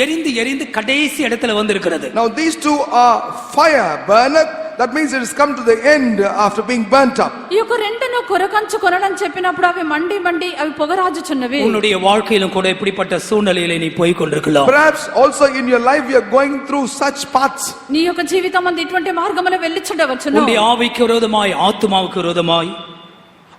S1: எரிந்து எரிந்து கடைசி இடத்துல வந்திருக்கிறது.
S2: Now these 2 are fire burner. That means it has come to the end after being burnt up.
S3: ఈ యొక్క రెండును కొరకంచు కొనడని చెప్పినప్పుడు అవి మండి మండి అవి పొగరాజుచున్నవి.
S1: உன்னுடைய வாழ்க்கையிலும் கூட இப்படிப்பட்ட சூழ்நிலையிலே நீ போய் கொண்டிருக்கலாம்.
S2: Perhaps also in your life you are going through such paths.
S3: నీ యొక్క జీవితం అందు ఇటువంటి మార్గములో వెళ్ళిచుండవచ్చును.
S1: உன்னுடைய ஆவிக்கு விரோதமாய், ஆத்துமாவுக்கு விரோதமாய்,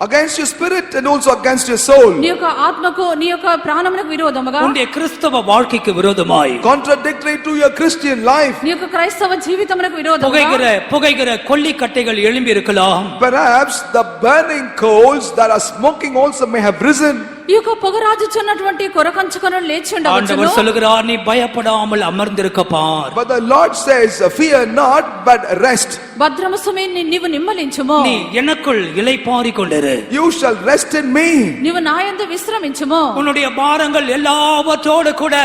S2: against your spirit and also against your soul.
S3: నీ యొక్క ఆత్మకు నీ యొక్క ప్రాణమునకు విరోధముగా
S1: உன்னுடைய கிறிஸ்தவ வாழ்க்கைக்கு விரோதமாய்
S2: Contradictory to your Christian life.
S3: నీ యొక్క క్రైస్తవ జీవితమునకు విరోధముగా
S1: புகைகிற கொல்லிக்கட்டைகள் எழும்பி இருக்கலாம்.
S2: Perhaps the burning coals that are smoking also may have risen.
S3: ఈ యొక్క పొగరాజుచున్నటువంటి కొరకంచుకొనలు లేచి ఉండవచ్చును.
S1: ஆண்டவர் சொல்லுகிறார், நீ பயப்படாமல் அமர்ந்திருக்க பார்.
S2: But the Lord says, fear not, but rest.
S3: భద్రము సుమేని నీవు నిమ్మలించుము.
S1: நீ எனக்குள் இளைப்பாறிக் கொண்டிரு.
S2: You shall rest in me.
S3: నీవు నాయందు విశ్రమించుము.
S1: உன்னுடைய பாரங்கள் எல்லாவற்றோடு கூட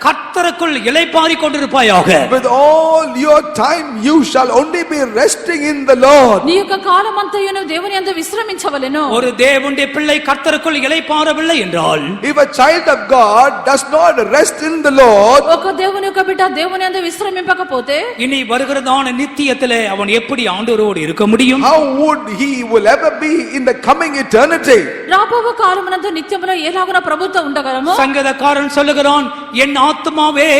S1: கர்த்தருக்குள் இளைப்பாறிக் கொண்டிருப்பாயாக.
S2: With all your time you shall only be resting in the Lord.
S3: నీ యొక్క కాలమంతయును దేవుని యందు విశ్రమించవలెను.
S1: ஒரு தேவனுடைய பிள்ளை கர்த்தருக்குள் இளைப்பாறவில்லை என்றால்,
S2: If a child of God does not rest in the Lord,
S3: ఒక దేవుని యొక్క బిడ్డ దేవుని యందు విశ్రమింపకపోతే
S1: இனி வருகிறதான நித்தியத்திலே அவன் எப்படி ஆண்டவரோடு இருக்க முடியும்?
S2: how would he will ever be in the coming eternity?
S3: రాబోవు కాలమునందు నిత్యములో ఎలాగున ప్రభుత్వం ఉండగలము?
S1: சங்கீதக்காரன் சொல்லுகிறான், என் ஆத்துமாவே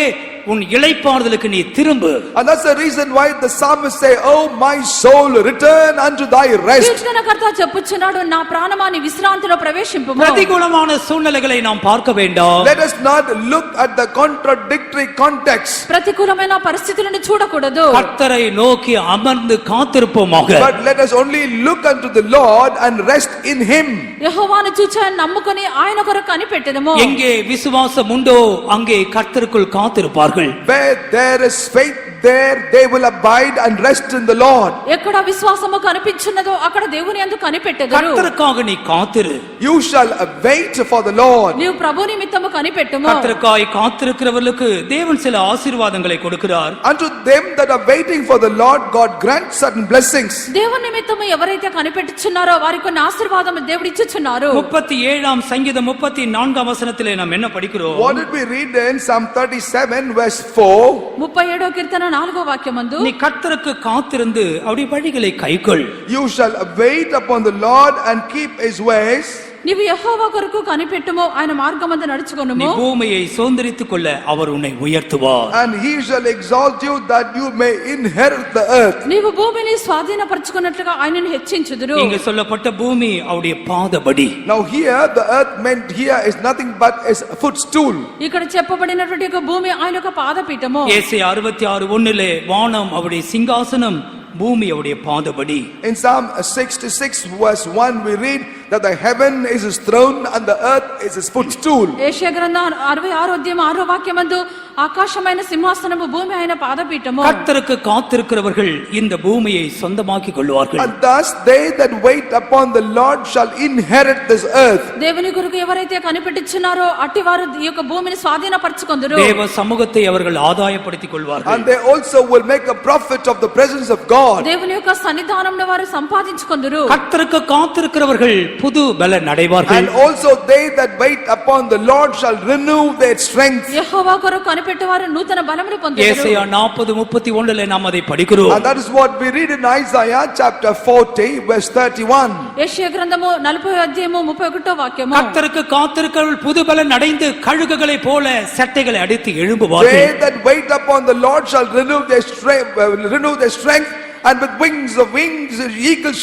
S1: உன் இளைப்பாறுதலுக்கு நீ திரும்பு.
S2: And that's the reason why the psalmist say, oh my soul, return unto thy rest.
S3: కీర్తనకర్త చెప్పుచున్నాడు, నా ప్రాణమా నీ విశ్రాంతిలో ప్రవేశింపుము.
S1: பிரதிகூலமான சூழ்நிலைகளை நாம் பார்க்க வேண்டாம்.
S2: Let us not look at the contradictory context,
S3: ప్రతికూలమైన పరిస్థితులను చూడకూడదు.
S1: கர்த்தரை நோக்கி அமர்ந்து காத்திருப்போமாக.
S2: but let us only look unto the Lord and rest in him.
S3: యెహోవాను చూచి నమ్ముకొని ఆయన కొరకు కనిపెట్టెదము.
S1: எங்கே விசுவாசம் உண்டோ அங்கே கர்த்தருக்குள் காத்திருப்பார்கள்.
S2: Where there is faith, there they will abide and rest in the Lord.
S3: ఎక్కడ విశ్వాసము కనిపించున్నదో అక్కడ దేవుని యందు కనిపెట్టెదరు.
S1: கர்த்தருக்காக நீ காத்திரு.
S2: You shall wait for the Lord.
S3: నీవు ప్రభు నిమిత్తము కనిపెట్టుము.
S1: கர்த்தருக்காய் காத்திருக்கிறவர்களுக்கு தேவன் சில ஆசீர்வாதங்களை கொடுக்கிறார்.
S2: Unto them that are waiting for the Lord, God grants certain blessings.
S3: దేవుని నిమిత్తము ఎవరైతే కనిపెట్టుచున్నారో వారికి కొన్ని ఆశీర్వాదం దేవుడు ఇచ్చుచున్నారు.
S1: 37 சங்கீதம் 34 வசனத்திலே நாம் என்ன படிக்கிறோம்?
S2: What did we read in Psalm 37 verse 4?
S3: 37వ కీర్తన 4వ వాక్యమందు,
S1: நீ கர்த்தருக்கு காத்திருந்து அவருடைய வழிகளை கைக்கொள்.
S2: You shall wait upon the Lord and keep his ways.
S3: నీవు యెహోవా కొరకు కనిపెట్టుము, ఆయన మార్గమందు
S1: நீ
S3: నడుచుకొనుము.
S1: பூமியை சுதந்தரித்துக் கொள்ள அவர் உன்னை உயர்த்துவார்.
S2: And he shall exalt you that you may inherit the earth.
S3: నీవు భూమిని స్వాధీనపరచుకున్నట్లుగా ఆయనను హెచ్చించుదురు.
S1: இங்க சொல்லப்பட்ட பூமி அவருடைய பாதபடி.
S2: Now here the earth meant here is nothing but is a footstool.
S3: ఇక్కడ చెప్పబడినటువంటి ఒక భూమి ఆయన యొక్క పాదపీఠము.
S1: ஏசாயா 66:1 வானம் அவருடைய சிங்காசனம், பூமி அவருடைய பாதபடி.
S2: In Psalm 66 verse 1 we read that the heaven is his throne and the earth is his footstool.
S3: యెషయా గ్రంథం 66వ అధ్యాయం 6వ వాక్యమందు, ఆకాశమైన సింహాసనము భూమి ఆయన పాదపీఠము.
S1: கர்த்தருக்கு காத்திருக்கிறவர்கள் இந்த பூமியை சொந்தமாக்கிக் கொள்வார்கள்.
S2: And thus they that wait upon the Lord shall inherit this earth.
S3: దేవుని కొరకు ఎవరైతే కనిపెట్టుచున్నారో అట్టివారు ఈ యొక్క భూమిని స్వాధీనపరచుకొందురు.
S1: தேவ சமூகத்தை அவர்கள் ஆதாயப்படுத்திக் கொள்வார்கள்.
S2: And they also will make a profit of the presence of God.
S3: దేవుని యొక్క సన్నిధానంలో వారు సంపాదించుకొందురు.
S1: கர்த்தருக்கு காத்திருக்கிறவர்கள் புது பலன் அடைவார்கள்.
S2: And also they that wait upon the Lord shall renew their strength.
S3: యెహోవా కొరకు కనిపెట్టువారు నూతన బలమును పొందుతారు.
S1: ஏசாயா 40:31 நாம் அதை படிக்கிறோம்.
S2: And that is what we read in Isaiah chapter 40 verse 31.
S3: యెషయా గ్రంథము 40వ అధ్యాయము 31వ వాక్యము,
S1: கர்த்தருக்கு காத்திருக்கிறவர்கள் புது பலன் அடைந்து கழுகுகளைப் போல சட்டைகளை அடித்து எழும்புவார்கள்.
S2: They that wait upon the Lord shall renew their strength, and with wings of wings eagle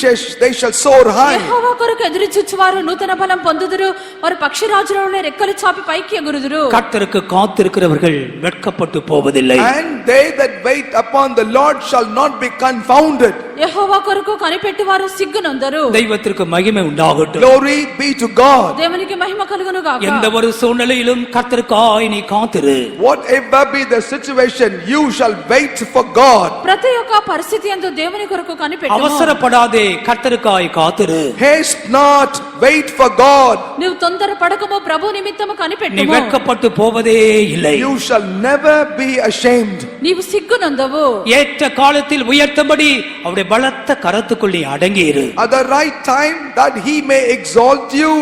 S2: they shall soar high.
S3: యెహోవా కొరకు ఎదురుచూచువారు నూతన బలం పొందుదురు, వారు పక్షిరాజుల రెక్కలు చాపి పైకి ఎగురుదురు.
S1: கர்த்தருக்கு காத்திருக்கிறவர்கள் வெட்கப்பட்டு போவதில்லை.
S2: And they that wait upon the Lord shall not be confounded.
S3: యెహోవా కొరకు కనిపెట్టువారు సిగ్గునొందరు.
S1: தெய்வத்திற்கு மகிமை உண்டாகட்டும்.
S2: Glory be to God.
S3: దేవునికి మహిమ కలుగును గాక.
S1: எந்த ஒரு சூழ்நிலையிலும் கர்த்தருக்காய் நீ காத்திரு.
S2: Whatever be the situation, you shall wait for God.
S3: ప్రతి ఒక్క పరిస్థితి యందు దేవుని కొరకు కనిపెట్టుము.
S1: அவசரப்படாதே, கர்த்தருக்காய் காத்திரு.
S2: Haste not, wait for God.
S3: నీవు తొందర పడకము, ప్రభు నిమిత్తము
S1: நீ
S3: కనిపెట్టుము.
S1: வெட்கப்பட்டு போவதே இல்லை.
S2: You shall never be ashamed.
S3: నీవు సిగ్గునందవు.
S1: ஏற்ற காலத்தில் உயர்த்தபடி அவருடைய பலத்த கரத்துக்குள் நீ அடங்கியிரு.
S2: At the right time that he may exalt you,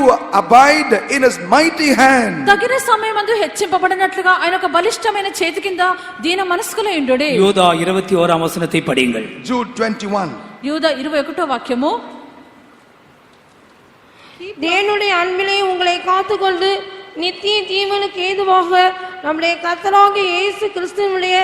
S2: abide in his mighty hand.
S3: తగిన సమయమందు హెచ్చింపబడినట్లుగా ఆయన ఒక బలిష్టమైన చేతి కింద దీన మనస్కులై ఉండుడి.
S1: யூதா 21 வசனத்தை படியுங்கள்.
S2: Jude 21.
S3: యూదా 21వ వాక్యము,
S7: தேவனுடைய அன்பிலே உங்களை காத்துக்கொண்டு நித்திய ஜீவனுக்கு ஏதுவாக நம்முடைய கர்த்தராகிய இயேசு கிறிஸ்துவினுடைய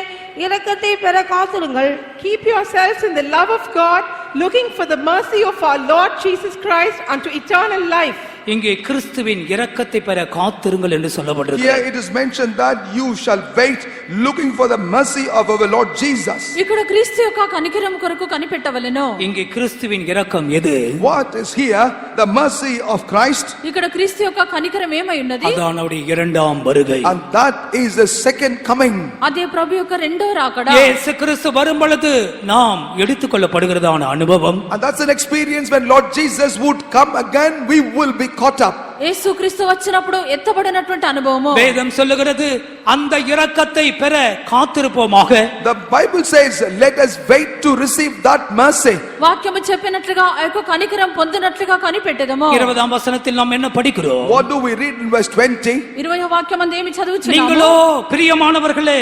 S7: இரக்கத்தை பெற காத்திருங்கள்.
S5: Keep yourselves in the love of God looking for the mercy of our Lord Jesus Christ unto eternal life.
S1: இங்கே கிறிஸ்துவின் இரக்கத்தை பெற காத்திருங்கள் என்று சொல்லப்பட்டிருக்கு.
S2: Here it is mentioned that you shall wait looking for the mercy of our Lord Jesus.
S3: ఇక్కడ క్రీస్తు యొక్క కనికరం కొరకు కనిపెట్టవలెను.
S1: இங்கே கிறிஸ்துவின் இரக்கம் எது?
S2: What is here? The mercy of Christ.
S3: ఇక్కడ క్రీస్తు యొక్క కనికరం ఏమై ఉన్నది?
S1: அதான் அவருடைய இரண்டாம் வருகை.
S2: And that is the second coming.
S3: అదే ప్రభు యొక్క రెండో రాకడ.
S1: இயேசு கிறிஸ்து வரும் பொழுது நாம் எடுத்துக்கொள்ளப்படுகிறதான அனுபவம்.
S2: And that's an experience when Lord Jesus would come again, we will be caught up.
S3: యేసు క్రీస్తు వచ్చినప్పుడు ఎత్తబడినటువంటి అనుభవము.
S1: வேதம் சொல்லுகிறது அந்த இரக்கத்தை பெற காத்திருப்போமாக.
S2: The Bible says, let us wait to receive that mercy.
S3: వాక్యము చెప్పినట్లుగా ఆ యొక్క కనికరం పొందినట్లుగా కనిపెట్టెదము.
S1: 20వ వచనத்தில் நாம் என்ன படிக்கிறோம்?
S2: What do we read in verse 20?
S3: 20వ వాక్యమందు ఏమి చదువుచున్నాము?
S1: நீங்களோ பிரியமானவர்களே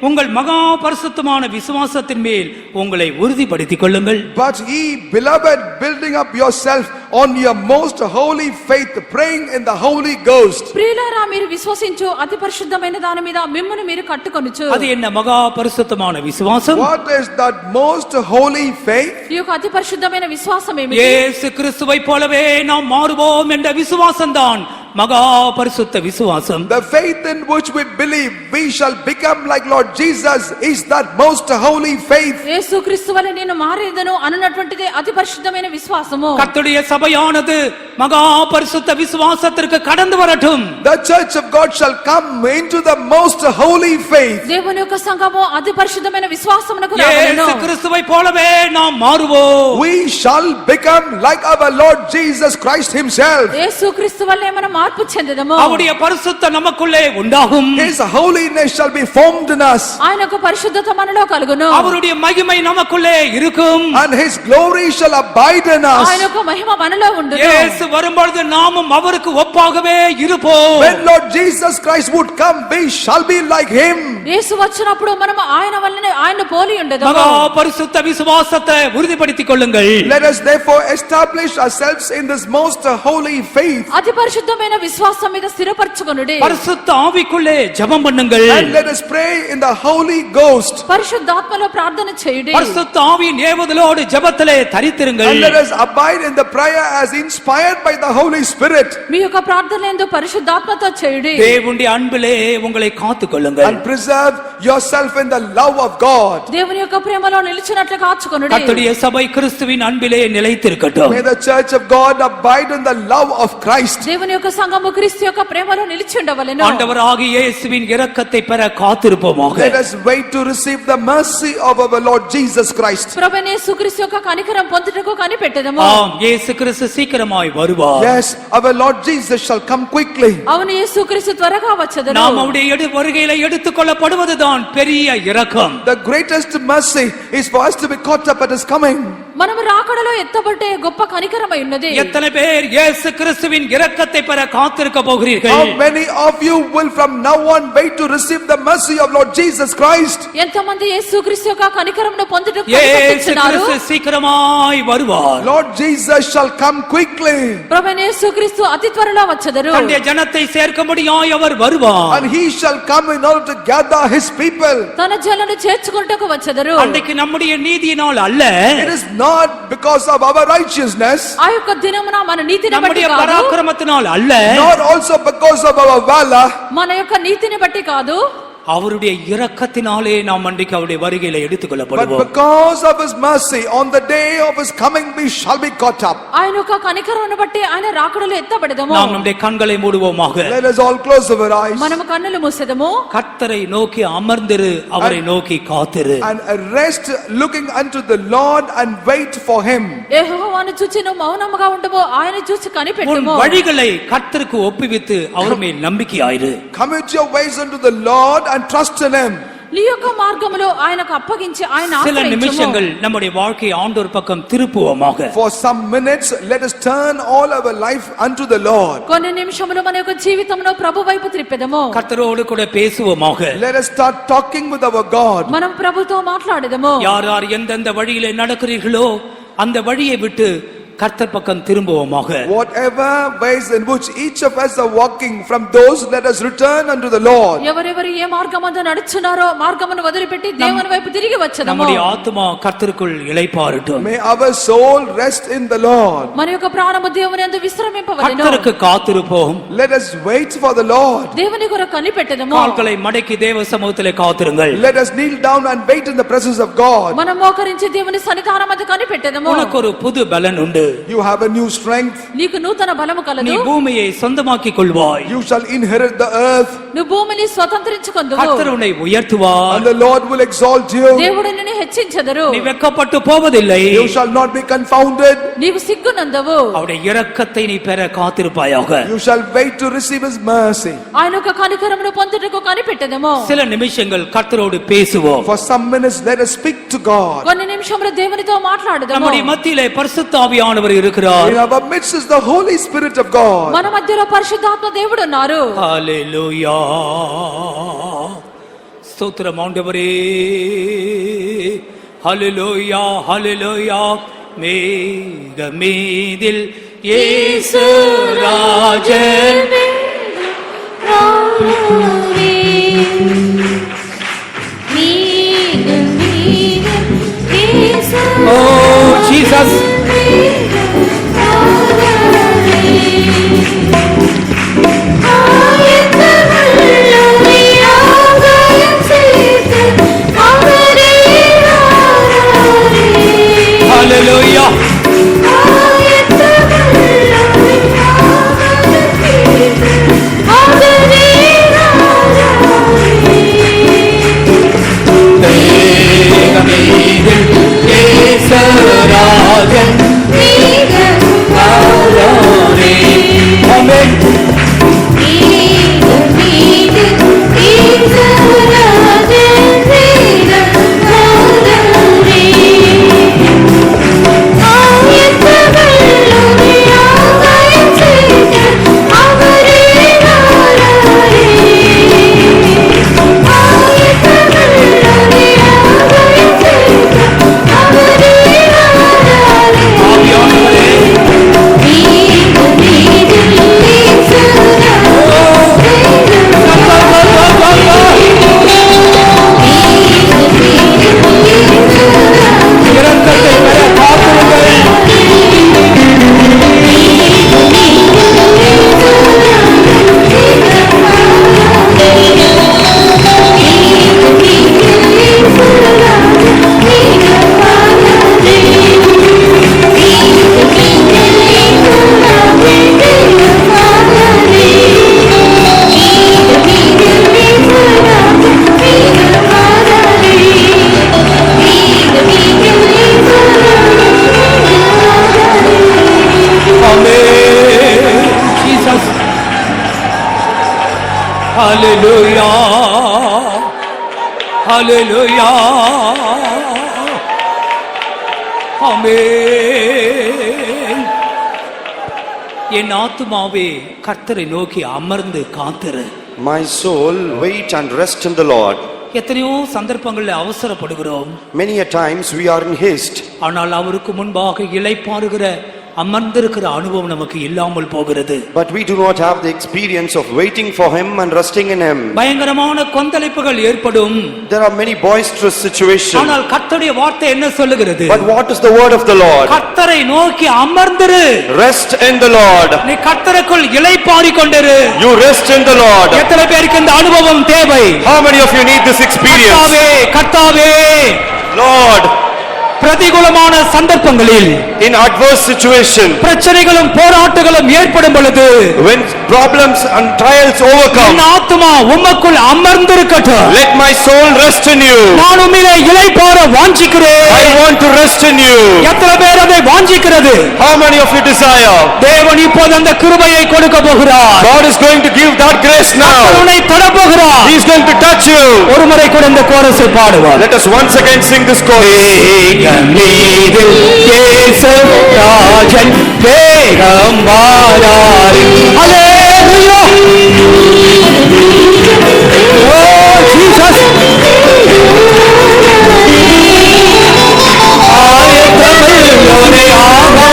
S1: உங்கள் மகா பரிசுத்தமான விசுவாசத்தின் மேல் உங்களை உறுதிப்படுத்திக் கொள்ளுங்கள்.
S2: But ye, beloved, building up yourself on your most holy faith, praying in the Holy Ghost.
S3: ప్రియులారా మీరు విశ్వసించు అతి పరిశుద్ధమైన దాని మీద మిమ్మును మీరు కట్టుకొనుచు.
S1: அது என்ன மகா பரிசுத்தமான விசுவாசம்?
S2: What is that most holy faith?
S3: ఈ యొక్క అతి పరిశుద్ధమైన విశ్వాసం ఏమిటి?
S1: இயேசு கிறிஸ்துவை போலவே நாம் மாறுவோம் என்ற விசுவாசம்தான் மகா பரிசுத்த விசுவாசம்.
S2: The faith in which we believe we shall become like Lord Jesus is that most holy faith.
S3: యేసు క్రీస్తు వలె నేను మారేదను అన్నటువంటిదే అతి పరిశుద్ధమైన విశ్వాసము.
S1: கர்த்தருடைய சபையானது மகா பரிசுத்த விசுவாசத்திற்கு கடந்து வரட்டும்.
S2: The church of God shall come into the most holy faith.
S3: దేవుని యొక్క సంఘము అతి పరిశుద్ధమైన విశ్వాసమునకు రావలెను.
S1: இயேசு கிறிஸ்துவை போலவே நாம் மாறுவோம்.
S2: We shall become like our Lord Jesus Christ himself.
S3: యేసు క్రీస్తు వలె మనం మార్పు చెందెదము.
S1: அவருடைய பரிசுத்தம் நமக்குள்ளே உண்டாகும்.
S2: His holiness shall be formed in us.
S3: ఆయన యొక్క పరిశుద్ధత మనలో కలుగును.
S1: அவருடைய மகிமை நமக்குள்ளே இருக்கும்.
S2: And his glory shall abide in us.
S3: ఆయన యొక్క మహిమ మనలో ఉండును.
S1: இயேசு வரும்பொழுது நாமும் அவருக்கு ஒப்பாகவே இருப்போம்.
S2: When Lord Jesus Christ would come, we shall be like him.
S3: యేసు వచ్చినప్పుడు మనం ఆయన వల్లనే ఆయన పోలి ఉండెదము.
S1: மகா பரிசுத்த விசுவாசத்தை உறுதிப்படுத்திக் கொள்ளுங்கள்.
S2: Let us therefore establish ourselves in this most holy faith.
S3: అతి పరిశుద్ధమైన విశ్వాసం మీద స్థిరపరచుకొనుడి.
S1: பரிசுத்த ஆவிக்குள்ளே ஜெபம் பண்ணுங்கள்.
S2: And let us pray in the Holy Ghost.
S3: పరిశుద్ధాత్మలో ప్రార్థన చేయుడి.
S1: பரிசுத்த ஆவியின் ஏவுதலோடு ஜெபத்திலே தரித்திருங்கள்.
S2: And let us abide in the prayer as inspired by the Holy Spirit.
S3: మీ యొక్క ప్రార్థనలందు పరిశుద్ధాత్మతో చేయుడి.
S1: தேவனுடைய அன்பிலே உங்களை காத்துக் கொள்ளுங்கள்.
S2: And preserve yourself in the love of God.
S3: దేవుని యొక్క ప్రేమలో నిలిచినట్లు కాచుకొనుడి.
S1: கர்த்தருடைய சபை கிறிஸ்துவின் அன்பிலே நிலைத்திருக்கட்டும்.
S2: May the church of God abide in the love of Christ.
S3: దేవుని యొక్క సంఘము క్రీస్తు యొక్క ప్రేమలో నిలిచి ఉండవలెను.
S1: ஆண்டவராகிய இயேசுவின் இரக்கத்தை பெற காத்திருப்போமாக.
S2: Let us wait to receive the mercy of our Lord Jesus Christ.
S3: ప్రభువైన యేసుక్రీస్తు యొక్క కనికరం పొందుటకు కనిపెట్టెదము.
S1: ஆம், இயேசு கிறிஸ்து சீக்கிரமாய் வருவார்.
S2: Yes, our Lord Jesus shall come quickly.
S3: అవును యేసుక్రీస్తు త్వరగా వచ్చెదరు.
S1: நாம் அவருடைய வருகையில எடுத்துக்கொள்ளப்படுவதுதான் பெரிய இரக்கம்.
S2: The greatest mercy is for us to be caught up at his coming.
S3: మనము రాకడలో ఎత్తబట్టే గొప్ప కనికరమై ఉన్నది.
S1: எத்தனை பேர் இயேசு கிறிஸ்துவின் இரக்கத்தை பெற காத்திருக்க
S2: How
S1: போகிறீர்கள்?
S2: many of you will from now on wait to receive the mercy of Lord Jesus Christ?
S3: ఎంతమంది యేసుక్రీస్తు యొక్క కనికరమును పొందుటకు
S1: இயேசு
S3: కనిపెట్టుచున్నారు?
S1: கிறிஸ்து சீக்கிரமாய் வருவார்.
S2: Lord Jesus shall come quickly.
S3: ప్రభువైన యేసుక్రీస్తు అతి త్వరలో వచ్చెదరు.
S1: தன்னுடைய ஜனத்தை சேர்க்கும்படியாய் அவர் வருவார்.
S2: And he shall come in order to gather his people.
S3: తన జనులను చేర్చుకొనుటకు వచ్చెదరు.
S1: அன்றைக்கு நம்முடைய நீதியினால் அல்ல,
S2: It is not because of our righteousness,
S3: ఆ యొక్క దినమున మన నీతిని బట్టి
S1: நம்முடைய
S3: కాదు,
S1: பராக்கிரமத்தினால் அல்ல,
S2: nor also because of our valor,
S3: మన యొక్క నీతిని బట్టి కాదు,
S1: அவருடைய இரக்கத்தினாலே நாம் அன்றைக்கு அவருடைய வருகையில
S2: but
S1: எடுத்துக்கொள்ளப்படுவோம்.
S2: because of his mercy on the day of his coming we shall be caught up.
S3: ఆయన యొక్క కనికరమును బట్టి ఆయన రాకడలో ఎత్తబడెదము.
S1: நாம் நம்முடைய கண்களை மூடுவோமாக.
S2: Let us all close our eyes
S3: మనము కన్నులు మూసెదము.
S1: கர்த்தரை நோக்கி அமர்ந்திரு, அவரை நோக்கி காத்திரு.
S2: and rest looking unto the Lord and wait for him.
S3: యెహోవాను చూచి నువ్వు మౌనముగా ఉండము, ఆయన చూసి
S1: உன்
S3: కనిపెట్టుము.
S1: வழிகளை கர்த்தருக்கு ஒப்புவித்து அவர் மேல் நம்பிக்கையாயிரு.
S2: Commit your ways unto the Lord and trust in him.
S3: నీ యొక్క మార్గములో ఆయనకు అప్పగించి ఆయన
S1: சில
S3: ఆశ్రయించుము.
S1: நிமிஷங்கள் நம்முடைய வாழ்க்கையை ஆண்டவர் பக்கம் திருப்புவோமாக.
S2: For some minutes let us turn all our life unto the Lord.
S3: కొన్ని నిమిషములు మన యొక్క జీవితంలో ప్రభు వైపు త్రిప్పెదము.
S1: கர்த்தரோடு கூட பேசுவோமாக.
S2: Let us start talking with our God.
S3: మనం ప్రభుతో మాట్లాడెదము.
S1: யார் யார் எந்தெந்த வழியிலே நடக்கிறீர்களோ அந்த வழியை விட்டு கர்த்தர் பக்கம் திரும்புவோமாக.
S2: Whatever ways in which each of us are walking from those, let us return unto the Lord.
S3: ఎవరెవరు ఏ మార్గమందు నడుచున్నారో మార్గమును వదిలిపెట్టి దేవుని వైపు తిరిగి వచ్చదము.
S1: நம்முடைய ஆத்துமா கர்த்தருக்குள் இளைப்பாறட்டும்.
S2: May our soul rest in the Lord.
S3: మన యొక్క ప్రాణము దేవుని యందు విశ్రమింపవలెను.
S1: கர்த்தருக்கு காத்திருப்போம்.
S2: Let us wait for the Lord.
S3: దేవుని కొరకు కనిపెట్టెదము.
S1: கால்களை மடக்கி தேவ சமூகத்திலே காத்திருங்கள்.
S2: Let us kneel down and wait in the presence of God.
S3: మనం మోకరించి దేవుని సన్నిధానమందు కనిపెట్టెదము.
S1: உனக்கு ஒரு புது பலன் உண்டு.
S2: You have a new strength.
S3: నీకు నూతన బలము
S1: நீ
S3: కలదు.
S1: பூமியை சொந்தமாக்கிக் கொள்வாய்.
S2: You shall inherit the earth.
S3: నువ్వు భూమిని స్వతంత్రించుకొందువు.
S1: கர்த்தர் உன்னை உயர்த்துவார்.
S2: And the Lord will exalt you.
S3: దేవుడు నిన్ను హెచ్చించెదరు.
S1: நீ வெட்கப்பட்டு போவதில்லை.
S2: You shall not be confounded.
S3: నీవు సిగ్గునందవు.
S1: அவருடைய இரக்கத்தை நீ பெற காத்திருப்பாயாக.
S2: You shall wait to receive his mercy.
S3: ఆయన యొక్క కనికరమును పొందుటకు కనిపెట్టెదము.
S1: சில நிமிஷங்கள் கர்த்தரோடு பேசுவோம்.
S2: For some minutes let us speak to God.
S3: కొన్ని నిమిషములు దేవునితో మాట్లాడదము.
S1: நம்முடைய மத்தியிலே பரிசுத்த ஆவியானவர் இருக்கிறார்.
S2: In our midst is the Holy Spirit of God.
S3: మన మధ్యలో పరిశుద్ధాత్మ దేవుడు ఉన్నారు.
S1: ஹalleluya. ஸ்தோத்திரம் ஆண்டவரே. ஹalleluya ஹalleluya. மேகமீதில் இயேசு Rajan. Oh Jesus. Hallelujah. Hallelujah. Hallelujah. Amen. என் ஆத்துமாவே கர்த்தரை நோக்கி அமர்ந்து காத்திரு.
S8: My soul, wait and rest in the Lord.
S1: எத்தனையோ சந்தர்ப்பங்களில் அவசரப்படுகிறோம்.
S8: Many a times we are in haste.
S1: ஆனால் அவருக்கு முன்பாக இளைப்பாறுகிற அமர்ந்திருக்கிற அனுபவம் நமக்கு இல்லாமல் போகிறது.
S8: But we do not have the experience of waiting for him and resting in him.
S1: பயங்கரமான கொந்தளிப்புகள் ஏற்படும்.
S8: There are many boisterous situations.
S1: ஆனால் கர்த்தருடைய வார்த்தை என்ன சொல்லுகிறது?
S8: But what is the word of the Lord?
S1: கர்த்தரை நோக்கி அமர்ந்திரு.
S8: Rest in the Lord.
S1: நீ கர்த்தருக்குள் இளைப்பாறிக் கொண்டிரு.
S8: You rest in the Lord.
S1: எத்தனை பேருக்கு இந்த அனுபவம் தேவை?
S8: How many of you need this experience?
S1: கர்த்தாவே, கர்த்தாவே,
S8: Lord,
S1: பிரதிகூலமான சந்தர்ப்பங்களில்,
S8: in adverse situation,
S1: பிரச்சனைகளும் போராட்டங்களும் ஏற்படும் பொழுது,
S8: when problems and trials overcome,
S1: என் ஆத்துமா உமக்குள் அமர்ந்திருக்கட்டும்.
S8: let my soul rest in you.
S1: நான் உம்மிலே இளைப்பாற வாஞ்சிக்கிறேன்.
S8: I want to rest in you.
S1: எத்தனை பேர் அதை வாஞ்சிக்கிறது?
S8: How many of you desire?
S1: தேவன் இப்போது அந்த கிருபையை கொடுக்க போகிறார்.
S8: God is going to give that grace now.
S1: உன்னை தொடப் போகிறார்.
S8: He is going to touch you.
S1: ஒரு முறை கூட இந்த கோரஸை பாடுவார்.
S8: Let us once again sing this chorus.
S1: மீதில் இயேசு ராஜன் வேகம் வாராரு. ஹalleluya. ஓ ஜீசஸ். ஆயத்தமிழ் ஒரே ஆவா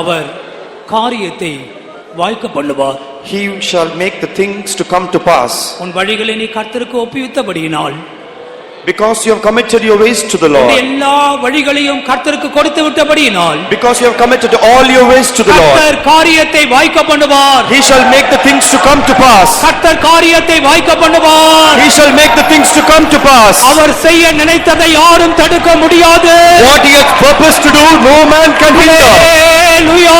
S1: அவர் காரியத்தை வாய்க்க பண்ணுவார்.
S8: He shall make the things to come to pass.
S1: உன் வழிகளை நீ கர்த்தருக்கு ஒப்புவித்தபடியினால்,
S8: Because you have committed your ways to the
S1: உன்னுடைய
S8: Lord.
S1: எல்லா வழிகளையும் கர்த்தருக்கு கொடுத்து விட்டபடியினால்,
S8: Because you have committed all your ways to the Lord.
S1: கர்த்தர் காரியத்தை வாய்க்க பண்ணுவார்.
S8: He shall make the things to come to pass.
S1: கர்த்தர் காரியத்தை வாய்க்க பண்ணுவார்.
S8: He shall make the things to come to pass.
S1: அவர் செய்ய நினைத்ததை யாரும் தடுக்க முடியாது.
S8: What he hath purposed to do, no man can hinder.
S1: ஹல்லேலூயா.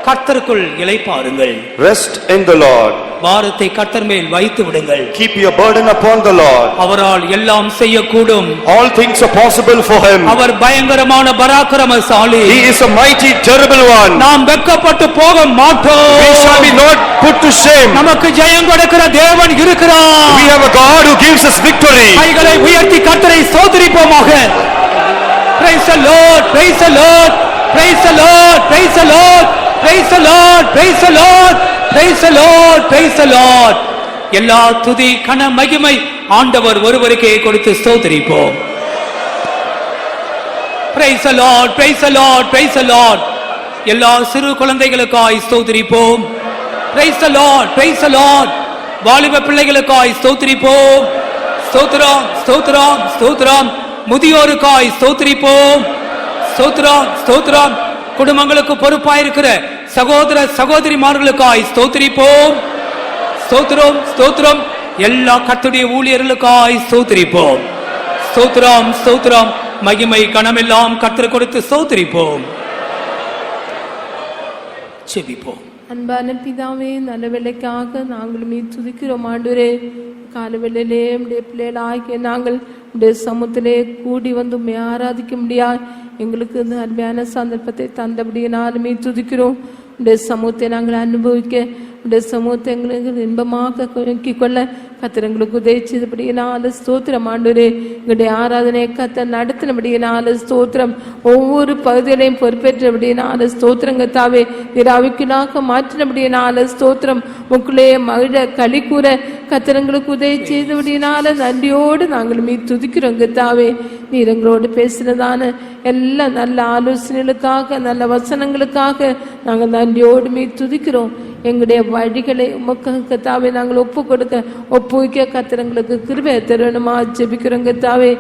S1: கர்த்தருக்குள் இளைப்பாறுங்கள்.
S8: Rest in the Lord.
S1: பாரத்தை கர்த்தர் மேல் வைத்து விடுங்கள்.
S8: Keep your burden upon the Lord.
S1: அவரால் எல்லாம் செய்யக்கூடும்.
S8: All things are possible for him.
S1: அவர் பயங்கரமான பராக்கிரமசாலி.
S8: He is a mighty, terrible one.
S1: நாம் வெட்கப்பட்டு போக மாட்டோம்.
S8: We shall be not put to shame.
S1: நமக்கு ஜெயம் கொடுக்கிற தேவன் இருக்கிறார்.
S8: We have a God who gives us victory.
S1: கைகளை உயர்த்தி கர்த்தரை ஸ்தோத்திரிப்போமாக. Praise the Lord, praise the Lord, praise the Lord, praise the Lord, praise the Lord, praise the Lord, praise the Lord, praise the Lord. எல்லா துதி கன மகிமை ஆண்டவர் ஒருவருக்கே கொடுத்து ஸ்தோத்திரிப்போம். Praise the Lord, praise the Lord, praise the Lord. எல்லா சிறு குழந்தைகளுக்காய் ஸ்தோத்திரிப்போம். Praise the Lord, praise the Lord. வாலிப பிள்ளைகளுக்காய் ஸ்தோத்திரிப்போம். ஸ்தோத்திரம், ஸ்தோத்திரம், ஸ்தோத்திரம். முதியோருக்காய் ஸ்தோத்திரிப்போம். ஸ்தோத்திரம், ஸ்தோத்திரம். குடும்பங்களுக்கு பொறுப்பாயிருக்கிற சகோதர சகோதரிமார்களுக்காய் ஸ்தோத்திரிப்போம். ஸ்தோத்திரம், ஸ்தோத்திரம். எல்லா கர்த்தருடைய ஊழியர்களுக்காய் ஸ்தோத்திரிப்போம். ஸ்தோத்திரம், ஸ்தோத்திரம். மகிமை கனமெல்லாம் கர்த்தர் கொடுத்து ஸ்தோத்திரிப்போம். செபிப்போம்.
S9: அன்பான பிதாவே, நல்ல வேலைக்காக நாங்களும் துதிக்கிறோம் ஆண்டவரே. காலவேளையிலே உடைய பிள்ளைகளாகிய நாங்கள் உடைய சமூகத்திலே கூடி வந்து உம்மை ஆராதிக்க முடியாது எங்களுக்கு இந்த அருமையான சந்தர்ப்பத்தை தந்தபடியினாலுமே துதிக்கிறோம். உடைய சமூகத்தை நாங்கள் அனுபவிக்க, உடைய சமூகத்தை எங்களுக்கு இன்பமாக கொள்ள கர்த்தர் எங்களுக்கு உதவி செய்தபடியினால ஸ்தோத்திரம் ஆண்டவரே. எங்களுடைய ஆராதனை கர்த்தர் நடத்தினபடியினால ஸ்தோத்திரம். ஒவ்வொரு பகுதிகளையும் பொறுப்பேற்றபடியினால ஸ்தோத்திரம் கர்த்தாவே. நிராவிக்குள்ளாக மாற்றினபடியினால ஸ்தோத்திரம். உங்களுடைய மகிழ களி கூற கர்த்தர் எங்களுக்கு உதவி செய்தபடியினால நன்றியோடு நாங்கள் துதிக்கிறோம் கர்த்தாவே. நீர் எங்களோடு பேசுனதான எல்லா நல்ல ஆலோசனைகளுக்காக, நல்ல வசனங்களுக்காக நாங்கள் நன்றியோடு துதிக்கிறோம். எங்களுடைய வழிகளை உமக்கு கர்த்தாவே நாங்கள் ஒப்பு கொடுக்க, ஒப்புவிக்க கர்த்தர் எங்களுக்கு கிருபை தருவனுமா ஜெபிக்கிறோம் கர்த்தாவே.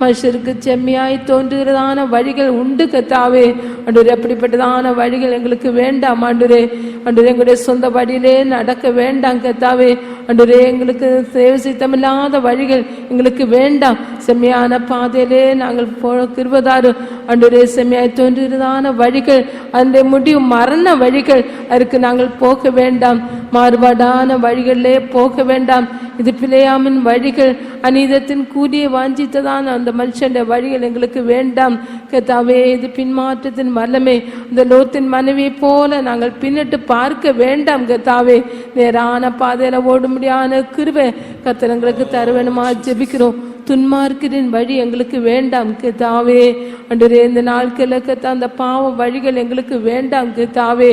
S9: மனுஷருக்கு செம்மையாய் தோன்றுகிறதான வழிகள் உண்டு கர்த்தாவே. ஆண்டவரே, அப்படிப்பட்டதான வழிகள் எங்களுக்கு வேண்டாம் ஆண்டவரே. ஆண்டவரே, எங்களுடைய சொந்த வழியிலே நடக்க வேண்டாம் கர்த்தாவே. ஆண்டவரே, எங்களுக்கு சேவை சித்தமில்லாத வழிகள் எங்களுக்கு வேண்டாம். செம்மையான பாதையிலே நாங்கள் கிருபைதாரு ஆண்டவரே. செம்மையாய் தோன்றுகிறதான வழிகள், அந்த முடிவு மரண வழிகள், அதற்கு நாங்கள் போக வேண்டாம். மாறுபாடான வழிகளிலே போக வேண்டாம். இது பிழையாமின் வழிகள், அநீதத்தின் கூடிய வாஞ்சித்ததான அந்த மனுஷன் வழிகள் எங்களுக்கு வேண்டாம் கர்த்தாவே. இது பின்மாற்றத்தின் வல்லமை, இந்த லோத்தின் மனைவியை போல நாங்கள் பின்னிட்டு பார்க்க வேண்டாம் கர்த்தாவே. நேரான பாதையில ஓட முடியாத கிருபை கர்த்தர் எங்களுக்கு தருவேணுமா ஜெபிக்கிறோம். துன்மார்க்கரின் வழி எங்களுக்கு வேண்டாம் கர்த்தாவே. ஆண்டவரே, இந்த நாட்களில் கர்த்தா அந்த பாவ வழிகள் எங்களுக்கு வேண்டாம் கர்த்தாவே.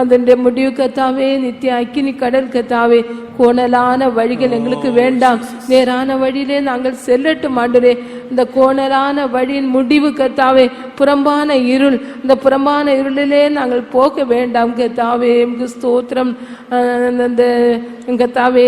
S9: அந்த முடிவு கர்த்தாவே நித்திய அக்கினி கடல் கர்த்தாவே. கோணலான வழிகள் எங்களுக்கு வேண்டாம். நேரான வழியிலே நாங்கள் செல்லட்டும் ஆண்டவரே. இந்த கோணலான வழியின் முடிவு கர்த்தாவே புறம்பான இருள், இந்த புறம்பான இருளிலே நாங்கள் போக வேண்டாம் கர்த்தாவே. ஸ்தோத்திரம். அந்த கர்த்தாவே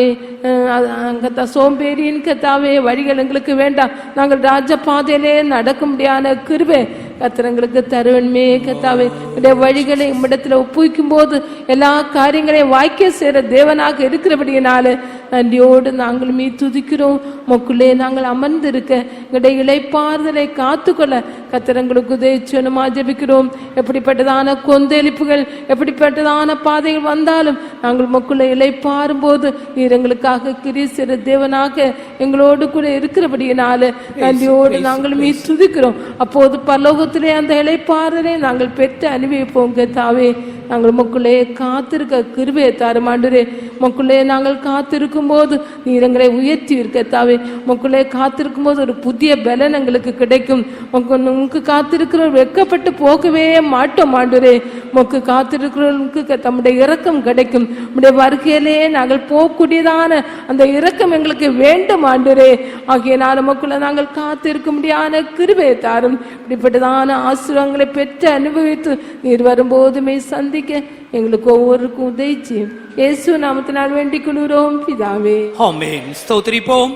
S9: சோம்பேறியின் கர்த்தாவே வழிகள் எங்களுக்கு வேண்டாம். நாங்கள் ராஜ பாதையிலே நடக்க முடியாத கிருபை கர்த்தர் எங்களுக்கு தருவன்மே கர்த்தாவே. இந்த வழிகளை உம்மிடத்துல ஒப்புவிக்கும் போது எல்லா காரியங்களையும் வாய்க்க சேர தேவனாக இருக்கிறபடியினால நன்றியோடு நாங்கள் துதிக்கிறோம். மொக்குள்ளே நாங்கள் அமர்ந்திருக்க எங்களுடைய இளைப்பாறுதலை காத்துக்கொள்ள கர்த்தர் எங்களுக்கு உதவிச்சனுமா ஜெபிக்கிறோம். எப்படிப்பட்டதான கொந்தளிப்புகள், எப்படிப்பட்டதான பாதைகள் வந்தாலும் நாங்கள் மொக்குள்ள இளைப்பாறும் போது நீர் எங்களுக்காக கிரீசிற தேவனாக எங்களோடு கூட இருக்கிறபடியினால நன்றியோடு நாங்கள் துதிக்கிறோம். அப்போது பரலோகத்திலே அந்த இளைப்பாறுதலை நாங்கள் பெற்று அனுபவிப்போம் கர்த்தாவே. நாங்கள் மொக்குள்ளே காத்திருக்க கிருபையை தாரும் ஆண்டவரே. மொக்குள்ளே நாங்கள் காத்திருக்கும் போது நீர் எங்களை உயர்த்தி கர்த்தாவே. மொக்குள்ளே காத்திருக்கும் போது ஒரு புதிய பலன் எங்களுக்கு கிடைக்கும். உனக்கு காத்திருக்கிற வெட்கப்பட்டு போகவே மாட்டோம் ஆண்டவரே. உமக்கு காத்திருக்கிறவர்களுக்கு தம்முடைய இரக்கம் கிடைக்கும். உம்முடைய வருகையிலே நாங்கள் போகக்கூடியதான அந்த இரக்கம் எங்களுக்கு வேண்டும் ஆண்டவரே. ஆகையினால் உமக்குள்ள நாங்கள் காத்திருக்க முடியாத கிருபையை தாரும். இப்படிப்பட்டதான ஆசீர்வாதங்களை பெற்று அனுபவித்து நீர் வரும்போதுமே சந்திக்க எங்களுக்கு ஒவ்வொருக்கும் உதவி செய்யும். இயேசு நாமத்தினால் வேண்டிக் கொள்கிறோம் பிதாவே.
S1: ஆமென். ஸ்தோத்திரிப்போம்.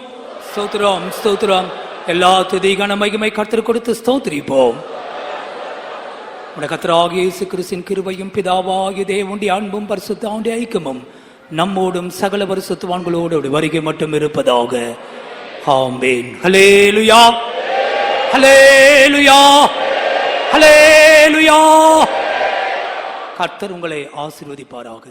S1: ஸ்தோத்திரம் ஸ்தோத்திரம். எல்லா துதி கன மகிமை கர்த்தருக்கு கொடுத்து ஸ்தோத்திரிப்போம். உடைய கர்த்தராகிய இயேசு கிறிஸ்துவின் கிருபையும் பிதாவாகிய தேவனுடைய அன்பும் பரிசுத்த ஐக்கியமும் நம்மோடும் சகல பரிசுத்தவான்களோடு வருகை மட்டும் இருப்பதாக. ஆமென். ஹல்லேலூயா ஹல்லேலூயா ஹல்லேலூயா. கர்த்தர் உங்களை ஆசீர்வதிப்பாராக.